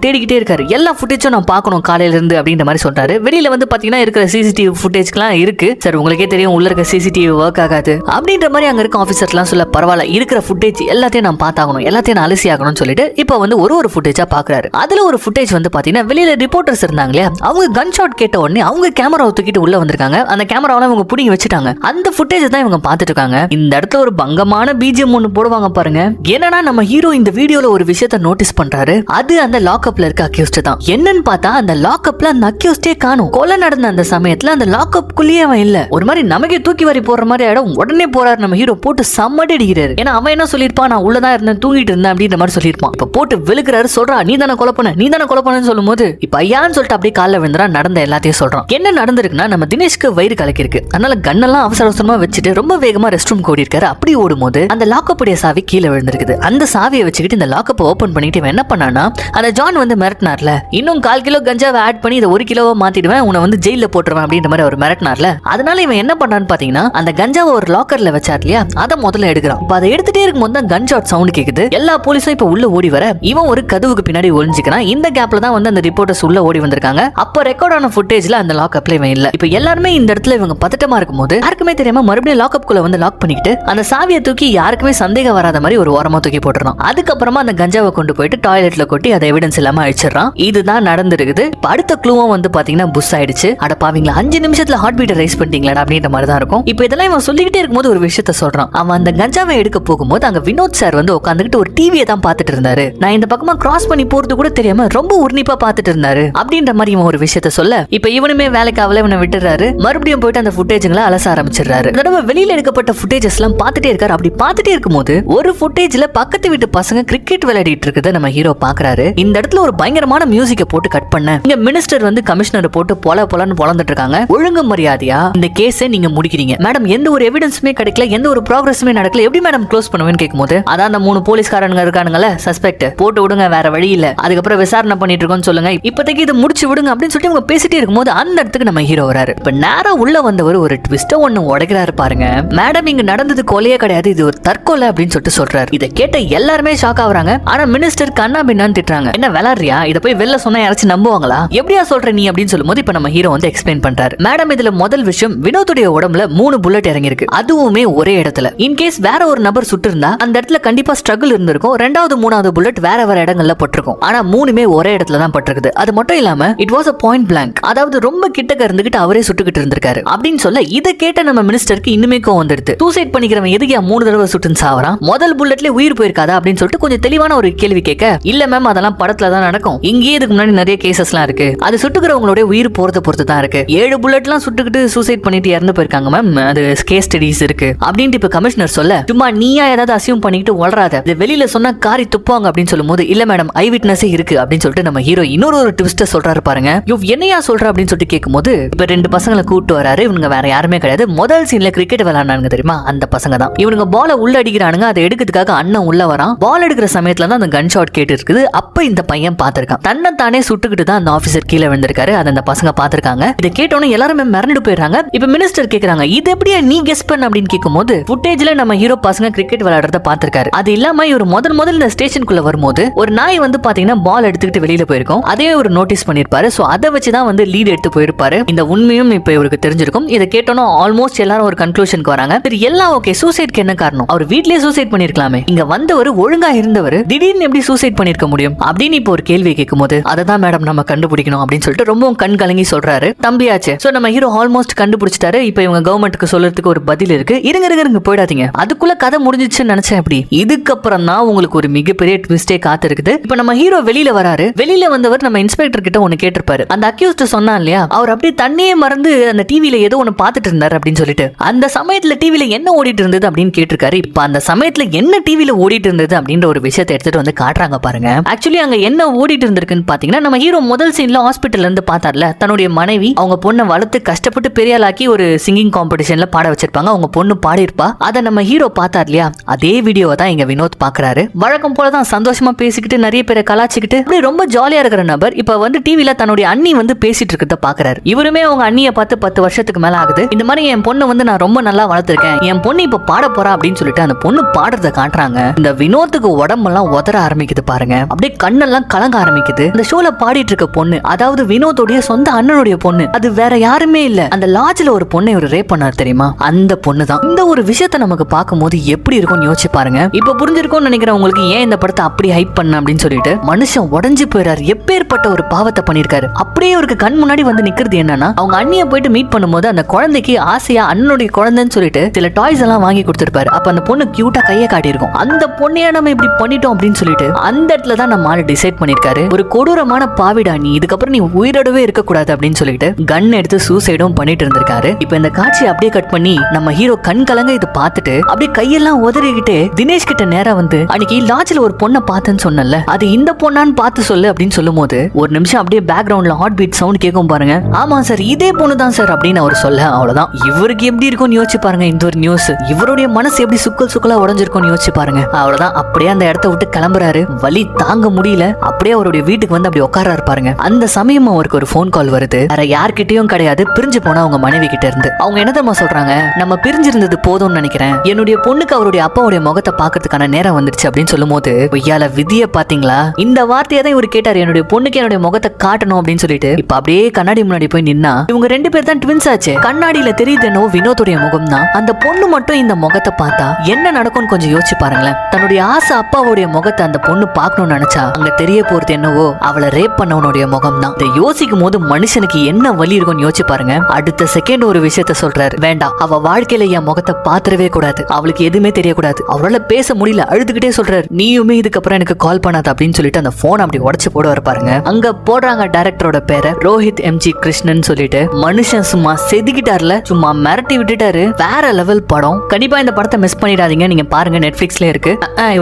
தேடிக்கிட்டே இருக்காரு. எல்லா ஃபுட்டேஜும் நான் பார்க்கணும் காலையில இருந்து அப்படின்ற மாதிரி சொல்றாரு. வெளியில வந்து பாத்தீங்கன்னா இருக்கிற சிசிடிவி ஃபுட்டேஜ்லாம் இருக்கு சார், உங்களுக்கே தெரியும் உள்ள இருக்க சிசிடிவி ஒர்க் ஆகாது அப்படின்ற மாதிரி அங்க இருக்க ஆபீசர்லாம் சொல்ல, பரவாயில்ல இருக்கிற ஃபுட்டேஜ் எல்லாத்தையும் நான் பார்த்தாகணும், எல்லாத்தையும் நான் அலசி ஆகணும்னு சொல்லிட்டு இப்போ வந்து ஒரு ஃபுட்டேஜா பாக்குறாரு. அதுல ஒரு ஃபுட்டேஜ் வந்து பாத்தீங்கன்னா வெளியில ரிப்போர்ட்டர்ஸ் இருந்தாங்க இல்லையா, அவங்க கன் ஷாட் கேட்ட உடனே அவங்க கேமராவை தூக்கிட்டு உள்ள வந்திருக்காங்க. அந்த கேமராவெல்லாம் இவங்க புடிங்கி வச்சுட்டாங்க. அந்த ஃபுட்டேஜ் தான் இவங்க பார்த்துட்டு இருக்காங்க. இந்த இடத்துல ஒரு பங்கமான பிஜிஎம் ஒன்னு போடுவாங்க பாருங்க. என்னன்னா நம்ம ஹீரோ இந்த வீடியோல ஒரு விஷயத்தை நோட்டீஸ் பண்றாரு. அது அந்த லாக்அப்ல இருக்க அக்யூஸ்ட் தான். என்னன்னு பார்த்தா அந்த லாக்அப்ல அந்த அக்யூஸ்டே காணும். கொலை நடந்த அந்த சமயத்துல அந்த லாக்அப் குள்ளேயே அவன் இல்ல. ஒரு மாதிரி நமக்கே தூக்கி வாரி போடுற மாதிரி ஆயிடும். உடனே போறாரு நம்ம ஹீரோ, போட்டு சம்மடி அடிக்கிறாரு. ஏன்னா அவன் என்ன சொல்லிருப்பான், நான் உள்ளதான் இருந்தேன், தூங்கிட்டு இருந்தேன் அப்படின்ற மாதிரி சொல்லிருப்பான். இப்ப போட்டு விழுக்கிறாரு. சொல்றா நீ தானே கொலை பண்ண, நீ தானே கொலை பண்ணு சொல்லும் போது இப்ப ஐயான்னு சொல்லிட்டு அப்படியே காலில் விழுந்துறா. நடந்த எல்லாத்தையும் சொல்றான். என்ன நடந்திருக்குன்னா நம்ம தினேஷ்க்கு வயிறு கலக்கிருக்கு. அதனால கண்ணெல்லாம் அவசர அவசரமா வச்சுட்டு ரொம்ப வேகமா ரெஸ்ட் ரூம் ஓடி இருக்காரு. அப்படி ஓடும்போது அந்த லாக்அப் உடைய சாவி கீழே விழுந்திருக்குது. அந்த சாவியை வச்சுக்கிட்டு இந்த லாக்அப் ஓபன் பண்ணிட்டு இவன் என்ன பண்ணானா, அந்த ஜான் வந்து மிரட்டினார்ல, இன்னும் 1/4 கிலோ கஞ்சாவை ஆட் பண்ணி இதை 1 கிலோவா மாத்திடுவேன், உன்னை வந்து ஜெயில போட்டுருவேன் அப்படின்ற மாதிரி அவர் மிரட்டினார்ல. அதனால இவன் என்ன பண்ணான்னு பாத்தீங்கன்னா அந்த கஞ்சாவை ஒரு லாக்கர்ல வச்சார் இல்லையா, அதை முதல்ல எடுக்கிறான். இப்ப அதை எடுத்துட்டே இருக்கும்போது தான் கன் ஷாட் சவுண்ட் கேக்குது. எல்லா போலீஸும் இப்ப உள்ள ஓடி வர இவன் ஒரு கதவுக்கு பின்னாடி ஒளிஞ்சுக்கிறான். இந்த கேப்ல தான் வந்து அந்த ரிப்போர்ட்டர்ஸ் உள்ள ஓடி வந்திருக்காங்க. அப்ப ரெக்கார்ட் ஆன ஃபுட்டேஜ்ல அந்த லாக்அப்ல இவன் இல்ல. இப்ப எல்லாருமே இந்த இடத்துல இவங்க பதட்டமா இருக்கும்போது யாருக்குமே தெரியாம மறுபடியும் லாக்அப் குள்ள வந்து லாக் பண்ணிக்கிட்டு அந்த சாவியை தூக்கி யாருக்குமே சந்தேகம் வராத மாதிரி ஒரு ஓரமா தூக்கி போட்டுறான். அதுக்கப்புறமா அந்த கஞ்சாவை கொண்டு போயிட்டு டாய்லெட்ல கொட்டி அதை எவிடன்ஸ் இல்லாம அழிச்சிடறான். இதுதான் நடந்திருக்குது. அடுத்த க்ளூவும் வந்து பாத்தீங்கன்னா புஷ் ஆயிடுச்சு. அட பாவீங்களா 5 நிமிஷத்துல ஹார்ட் பீட்டை ரைஸ் பண்ணிட்டீங்களா அப்படின்ற மாதிரி தான் இருக்கும். இப்போ இதெல்லாம் இவன் சொல்லிக்கிட்டே இருக்கும்போது ஒரு விஷயத்த சொல்றான். அவன் அந்த கஞ்சாவை எடுக்க போகும்போது அங்க வினோத் சார் வந்து உட்காந்துக்கிட்டு ஒரு டிவியை தான் பாத்துட்டு இருந்தாரு. நான் இந்த பக்கமா கிராஸ் பண்ணி போறது கூட தெரியாம ரொம்ப உன்னிப்பா பாத்துட்டு இருந்தாரு அப்படின்ற மாதிரி இவன் ஒரு விஷயத்த சொல்ல, இப்ப இவனுமே வேலைக்கு அவளை இவனை விட்டுறாரு. மறுபடியும் போயிட்டு அந்த ஃபுட்டேஜ்களை அலச ஆரம்பிச்சிடறாரு. தடவை வெளியில எடுக்கப்பட்ட ஃபுட்டேஜஸ் எல்லாம் பாத்துட்டே இருக்காரு. அப்படி பாத்துட்டே இருக்கும்போது ஒரு ஃபுட்டேஜ்ல பக்கத்து வீட்டு பசங்க கிரிக்கெட் விளையாடிட்டு இருக்கத நம்ம ஹீரோ பாக்குறாரு. இந்த இடத்துல ஒரு பயங்கரமான மியூசிக்கை போட்டு கட் பண்ண இங்க மினிஸ்டர் வந்து கமிஷனர் போட்டு பொலன்னு பொலந்துட்டு இருக்காங்க. ஒழுங்கு மரியாதையா இந்த கேஸை நீங்க முடிக்கிறீங்க மேடம், எந்த ஒரு எவிடன்ஸுமே கிடைக்கல, எந்த ஒரு ப்ராக்ரஸுமே நடக்கல, எப்படி மேடம் க்ளோஸ் பண்ணுவேன்னு கேட்கும்போது, அதான் அந்த 3 போலீஸ்காரங்க இருக்கானுங்கல்ல சஸ்பெக்ட், போட்டு விடுங்க, வேற வழி இல்ல, அதுக்கப்புறம் விசாரணை பண்ணிட்டு இருக்கோம்னு சொல்லுங்க, இப்போதைக்கு இதை முடிச்சு விடுங்க அப்படின்னு சொல்லிட்டு இவங்க பேசிட்டே இருக்கும்போது அந்த இடத்துக்கு நம்ம ஹீரோ வராரு. இப்ப நேரா உள்ள வந்தவர் ஒரு ட்விஸ்ட ஒண்ணு உடைக்கிறாரு பாருங்க. மேடம் இங்க நடந்தது கொலையே கிடையாது, இது ஒரு தற்கொலை அப்படின்னு சொல்லிட்டு சொல்றாரு. இதை கேட்ட எல்லாருமே ஷாக் ஆகுறாங்க. ஆனா மினிஸ்டர் கண்ணா பின்னான்னு திட்டுறாங்க. என்ன விளையாடுறியா, இதை போய் வெளில சொன்னா யாராச்சும் நம்புவாங்களா, எப்படியா சொல்ற நீ அப்படின்னு சொல்லும்போது இப்ப நம்ம ஹீரோ வந்து எக்ஸ்பிளைன் பண்றாரு. மேடம் இதுல முதல் விஷயம், வினோத்துடைய உடம்புல 3 புல்லட் இறங்கி இருக்கு, அதுவுமே ஒரே இடத்துல. இன்கேஸ் வேற ஒரு நபர் சுட்டு இருந்தா அந்த இடத்துல கண்டிப்பா ஸ்ட்ரகிள் இருந்திருக்கும். 2வது 3வது புல்லட் வேற வேற இடங்கள்ல பட்டிருக்கும். ஆனா 3மே ஒரே இடத்துல தான் பட்டிருக்குது. அது மட்டும் இல்லாம it was a point blank, அதாவது ரொம்ப கிட்டக்க இருந்துகிட்டு அவரே சுட்டுக்கிட்டு இருந்திருக்காரு அப்படின்னு சொல்ல, இதை கேட்ட நம்ம மினிஸ்டருக்கு இன்னுமே கோவம் வந்துடுது. சூசைட் பண்ணிக்கிறவன் எதுக்கு 3 தடவை சுட்டுன்னு சாவறான், முதல் புல்லட்ல உயிர் போயிருக்காதா அப்படின்னு சொல்லிட்டு கொஞ்சம் தெளிவான ஒரு கேள்வி கேட்க, இல்ல மேம் அதெல்லாம் படத்துல தான் நடக்கும், இங்கேயே இதுக்கு முன்னாடி நிறைய கேசஸ்லாம் இருக்கு, அது சுட்டுக்கிறவங்களோட உயிர் போறத பொறுத்து தான் இருக்கு, 7 புல்லட்லாம் சுட்டுக்கிட்டு சூசைட் பண்ணிட்டு இறந்து போயிருக்காங்க மேம், அது கேஸ் ஸ்டடிஸ் இருக்கு அப்படின்ட்டு இப்ப கமிஷனர் சொல்ல, சும்மா நீயா ஏதாவது அசியூம் பண்ணிட்டு வளராத, இது வெளியில சொன்னா காரி துப்பாங்க அப்படின்னு சொல்லும்போது, இல்ல மேடம் ஐ விட்னஸே இருக்கு அப்படின்னு சொல்லிட்டு நம்ம ஹீரோ இன்னொரு ட்விஸ்ட சொல்றாரு பாருங்க. என்னையா சொல்ற அப்படின்னு சொல்லிட்டு கேட்கும்போது இப்ப 2 பசங்களை கூட்டு வராரு. இவங்க வேற யாருமே கிடையாது, முதல் சீன்ல கிரிக்கெட் விளையாடுனாங்க தெரியுமா, அந்த பசங்க தான். இவனுங்க பால உள்ள அடிக்கிறானுங்க, அதை எடுக்கிறதுக்காக அண்ணன் உள்ள வரான். பால் எடுக்கிற சமயத்துல தான் அந்த கன் ஷாட் கேட்டு இருக்குது. அப்ப இந்த பையன் பாத்திருக்கான், தன்னை தானே சுட்டுக்கிட்டு தான் அந்த ஆபீசர் கீழே விழுந்திருக்காரு. அதை அந்த பசங்க பாத்திருக்காங்க. இதை கேட்டோன்னு எல்லாருமே மிரண்டு போயிடுறாங்க. இப்ப மினிஸ்டர் கேக்குறாங்க, இது எப்படியா நீ கெஸ் பண்ண அப்படின்னு கேட்கும்போது, ஃபுட்டேஜ்ல நம்ம ஹீரோ பசங்க கிரிக்கெட் விளையாடுறத பாத்திருக்காரு. அது இல்லாம இவர் முதல்ல இந்த ஸ்டேஷனுக்குள்ள வரும்போது ஒரு நாய் வந்து பாத்தீங்கன்னா பால் எடுத்துக்கிட்டு வெளியில போயிருக்கும், அதே ஒரு நோட்டீஸ் பண்ணிருப்பாரு. சோ அதை வச்சுதான் வந்து லீட் எடுத்து போயிருப்பாரு. இந்த உண்மையும் இப்ப இவருக்கு தெரிஞ்சிருக்கும். இதை கேட்டோன்னு ஆல்மோஸ்ட் எல்லாரும் ஒரு கன்க்ளூஷனுக்கு வராங்க. சரி எல்லாம் ஓகே, சூசைட்க்கு என்ன காரணம், அவர் வீட்லயே சூசைட் பண்ணிருக்கலாமே, இங்க வந்தவர் ஒழுங்கா இருந்தவர் திடீர்னு எப்படி சூசைட் பண்ணிருக்க முடியும் அப்படின்னு இப்போ ஒரு கேள்வி கேட்கும்போது, அததான் மேடம் நம்ம கண்டுபிடிக்கணும் அப்படின்னு சொல்லிட்டு ரொம்பவும் கண் கலங்கி சொல்றாரு. தம்பியாச்சு. சோ நம்ம ஹீரோ ஆல்மோஸ்ட் கண்டுபிடிச்சிட்டாரு. இப்போ இவங்க கவர்மெண்ட்டுக்கு சொல்றதுக்கு ஒரு பதில் இருக்கு. இருங்க போயிடாதீங்க, அதுக்குள்ள கதை முடிஞ்சிச்சுன்னு நினைச்சேன். அப்படி இதுக்கப்புறம் தான் உங்களுக்கு ஒரு மிகப்பெரிய ட்விஸ்டே காத்து இருக்குது. இப்போ நம்ம ஹீரோ வெளியில வராரு. வெளியில வந்தவர் நம்ம இன்ஸ்பெக்டர் கிட்ட ஒன்னு கேட்டிருப்பாரு. அந்த அக்யூஸ்ட் சொன்னா இல்லையா, அவர் அப்படியே தண்ணியே மறந்து அந்த டிவில ஏதோ ஒன்னு பாத்துட்டு இருந்தாரு அப்படின்னு சொல்லிட்டு, அந்த சமயத்துல டிவில என்ன ஓடிட்டு இருந்தது அப்படின்னு கேட்டிருக்காரு. இப்ப அந்த சமயத்துல என்ன டிவில ஓடிட்டு இருந்தது அப்படின்ற ஒரு விஷயத்தை எடுத்துட்டு வந்து காட்டுறாங்க பாருங்க. ஆக்சுவலி அங்க என்ன ஓடிட்டு இருந்திருக்குன்னு பாத்தீங்கன்னா, நம்ம ஹீரோ முதல் சீன்ல ஹாஸ்பிட்டல்ல இருந்து பார்த்தார்ல, தன்னுடைய மனைவி அவங்க பொண்ணை வளர்த்து கஷ்டப்பட்டு பெரியாளாக்கி ஒரு சிங்கிங் காம்படிஷன்ல பாட வச்சிருப்பாங்க. அவங்க பொண்ணு பாடிருப்பா. அதை நம்ம ஹீரோ பார்த்தார் இல்லையா, அதே வீடியோவை தான் இங்க வினோத் பாக்குறாரு. வழக்கம் போலதான் சந்தோஷமா பேசிக்கிட்டு நிறைய பேரை கலாச்சிக்கிட்டு அப்படி ரொம்ப ஜாலியா இருக்கிற நபர் இப்ப வந்து டிவில தன்னுடைய அண்ணி வந்து பேசிட்டு இருக்கிறத பாக்குறாரு. இவருமே அவங்க அண்ணியை பார்த்து 10 வருஷத்துக்கு மேல ஆகுது, இந்த மாதிரி என் பொண்ணை வந்து நான் ரொம்ப நல்லா வளர்த்திருக்கேன், என் பொண்ணு இப்ப பாட போறா அப்படின்னு சொல்லிட்டு அந்த பொண்ணு பாடுறத காட்டுறாங்க. இந்த வினோத்துக்கு உடம்பெல்லாம் உதற ஆரம்பிக்குது பாருங்க. அப்படியே கண்ணெல்லாம் கலங்க ஆரம்பிக்குது. இந்த ஷோல பாடிட்டு இருக்க பொண்ணு, அதாவது வினோத்துடைய சொந்த அண்ணனுடைய பொண்ணு, அது வேற யாருமே இல்ல, அந்த லாட்ஜ்ல ஒரு பொண்ணை ஒரு ரேப் பண்ணார் தெரியுமா, அந்த பொண்ணு தான். இந்த ஒரு விஷயத்தை நமக்கு பார்க்கும்போது எப்படி இருக்கும்னு யோசிச்சு பாருங்க. இப்ப புரிஞ்சிருக்கும்னு நினைக்கிறேன் உங்களுக்கு ஏன் இந்த படத்தை அப்படி ஹைப் பண்ண அப்படின்னு சொல்லிட்டு. மனுஷன் உடஞ்சு போயிறாரு, எப்பேற்பட்ட ஒரு பாவத்தை பண்ணிருக்காரு. அப்படியே அவருக்கு கண் முன்னாடி வந்து நிக்கிறது என்னன்னா, அவங்க அண்ணிய போயிட்டு மீட் பண்ணும்போது அந்த குழந்தைக்கு ஆசையா அண்ணனுடைய குழந்தைன்னு சொல்லிட்டு சில டாய்ஸ் எல்லாம் வாங்கி கொடுத்திருப்பாரு. அப்ப அந்த பொண்ணு கியூட்டா கையை காட்டியிருக்கும். அந்த பொண்ணையா நம்ம இப்படி பண்ணிட்டோம் அப்படின்னு சொல்லிட்டு அந்த இடத்துல தான் நம்ம ஆளு டிசைட் பண்ணிருக்காரு, ஒரு கொடூரமான பாவிடா நீ, இதுக்கப்புறம் நீ உயிரோடவே இருக்க கூடாது அப்படின்னு சொல்லிட்டு கன் எடுத்து சூசைடும் பண்ணிட்டு இருந்திருக்காரு. இப்ப இந்த காட்சியை அப்படியே கட் பண்ணி நம்ம ஹீரோ கண் கலங்க இதை பார்த்துட்டு அப்படியே கையெல்லாம் உதறிக்கிட்டு தினேஷ் கிட்ட நேரா வந்து, அன்னைக்கு லாட்ஜ்ல ஒரு பொண்ணை பார்த்தேன்னு சொன்னல, அது இந்த பொண்ணான்னு பார்த்து சொல்லு அப்படின்னு சொல்லும் போது ஒரு நிமிஷம் அப்படியே பேக்ரவுண்ட்ல ஹார்ட் பீட் சவுண்ட் கேட்கும் பாருங்க. ஆமா சார் இதே பொண்ணு தான் சார் அப்படின்னு அவர் சொல்ல, அவ்வளவுதான். இவருக்கு எப்படி இருக்கும்னு யோசிச்சு பாருங்க இந்த ஒரு நியூஸ். இவருடைய மனசு எப்படி சுக்கல் சுக்கலா உடைஞ்சிருக்கும்னு யோசிச்சு பாருங்க. அவ்வளவுதான். அப்படியே அந்த இடத்த விட்டு கிளம்புறாரு. வலி தாங்க முடியல. அப்படியே அவருடைய வீட்டுக்கு வந்து அப்படி உட்காராரு பாருங்க. அந்த சமயம் அவருக்கு ஒரு போன் கால் வருது. வேற யார்கிட்டயும் கிடையாது, பிரிஞ்சு போனா அவங்க மனைவி கிட்ட இருந்து. அவங்க என்ன தெரியுமா சொல்றாங்க, நம்ம பிரிஞ்சிருந்தது போதும்னு நினைக்கிறேன், என்னுடைய பொண்ணுக்கு அவருடைய அப்பாவுடைய முகத்தை பாக்குறதுக்கான நேரம் வந்துருச்சு அப்படின்னு சொல்லும் போது, பொய்யால விதிய பாத்தீங்களா, இந்த வார்த்தையை தான் இவர் கேட்டாரு, என்னுடைய பொண்ணுக்கு என்னுடைய முகத்தை காட்டணும் அப்படின்னு சொல்லிட்டு. இப்ப அப்படியே கண்ணாடி முன்னாடி போய் நின்னா இவங்க ரெண்டு பேர் தான் ட்வின்ஸ் ஆச்சு. கண்ணாடியில தெரியுதுனோ வினோத்துடைய முகம் தான். அந்த பொண்ணு மட்டும் இந்த முகத்தை பார்த்தா என்ன நடக்கும்னு கொஞ்சம் யோசிச்சு பாருங்களேன். தன்னுடைய ஆசை அப்பாவுடைய முகத்தை அந்த பொண்ணு பார்க்கணும்னு நினைச்சா அங்க தெரிய போறது என்னவோ அவளை ரேப் பண்ணவனுடைய முகம் தான். இதை யோசிக்கும் போது மனுஷனுக்கு என்ன வலி இருக்கும்னு யோசிச்சு பாருங்க. அடுத்த செகண்ட் ஒரு விஷயத்த சொல்றாரு, வேண்டாம் அவ வாழ்க்கையில என் முகத்தை பாத்துறவே கூடாது, அவளுக்கு எதுவுமே தெரியக்கூடாது. அவரால் பேச முடியல, அழுதுகிட்டே சொல்றாரு, நீயுமே இதுக்கப்புறம் எனக்கு கால் பண்ணாத அப்படின்னு சொல்லிட்டு அந்த போன் அப்படி உடைச்சு போட பாருங்க. அங்க போடுறாங்க டைரக்டரோட பேரை, ரோஹித் எம்ஜி கிருஷ்ணன் சொல்லிட்டு. மனுஷன் சும்மா செதுக்கிட்டார்ல, சும்மா மிரட்டி விட்டுட்டாரு. வேற லெவல் படம். கண்டிப்பா இந்த படத்தை மிஸ் பண்ணிடாதீங்க, நீங்க பாருங்க, நெட்ஃபிளிக்ஸ்ல இருக்கு.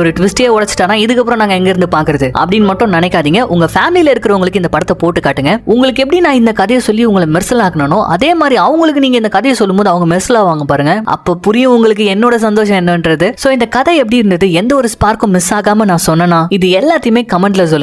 ஒரு ட்விஸ்டே உடைச்சிட்டானா இதுக்கப்புறம் நாங்க எங்க இருந்து பாக்குறது அப்படின்னு மட்டும் நினைக்காதீங்க. உங்க ஃபேமிலியில இருக்கிறவங்களுக்கு இந்த படத்தை போட்டு காட்டுங்க. உங்களுக்கு எப்படி நான் இந்த கதையை சொல்லி உங்களை மெர்சல் ஆக்கணும், அதே மாதிரி அவங்களுக்கு நீங்க இந்த கதையை சொல்லும் போது அவங்க மெர்சல் ஆவாங்க பாருங்க. அப்ப புரியும் உங்களுக்கு என்னோட சந்தோஷம் என்னன்றது. சோ இந்த கதை எப்படி இருந்தது, எந்த ஒரு ஸ்பார்க்கும் மிஸ் ஆகாம நான் சொன்னா இது எல்லாத்தையுமே கமெண்ட்ல சொல்லுங்க.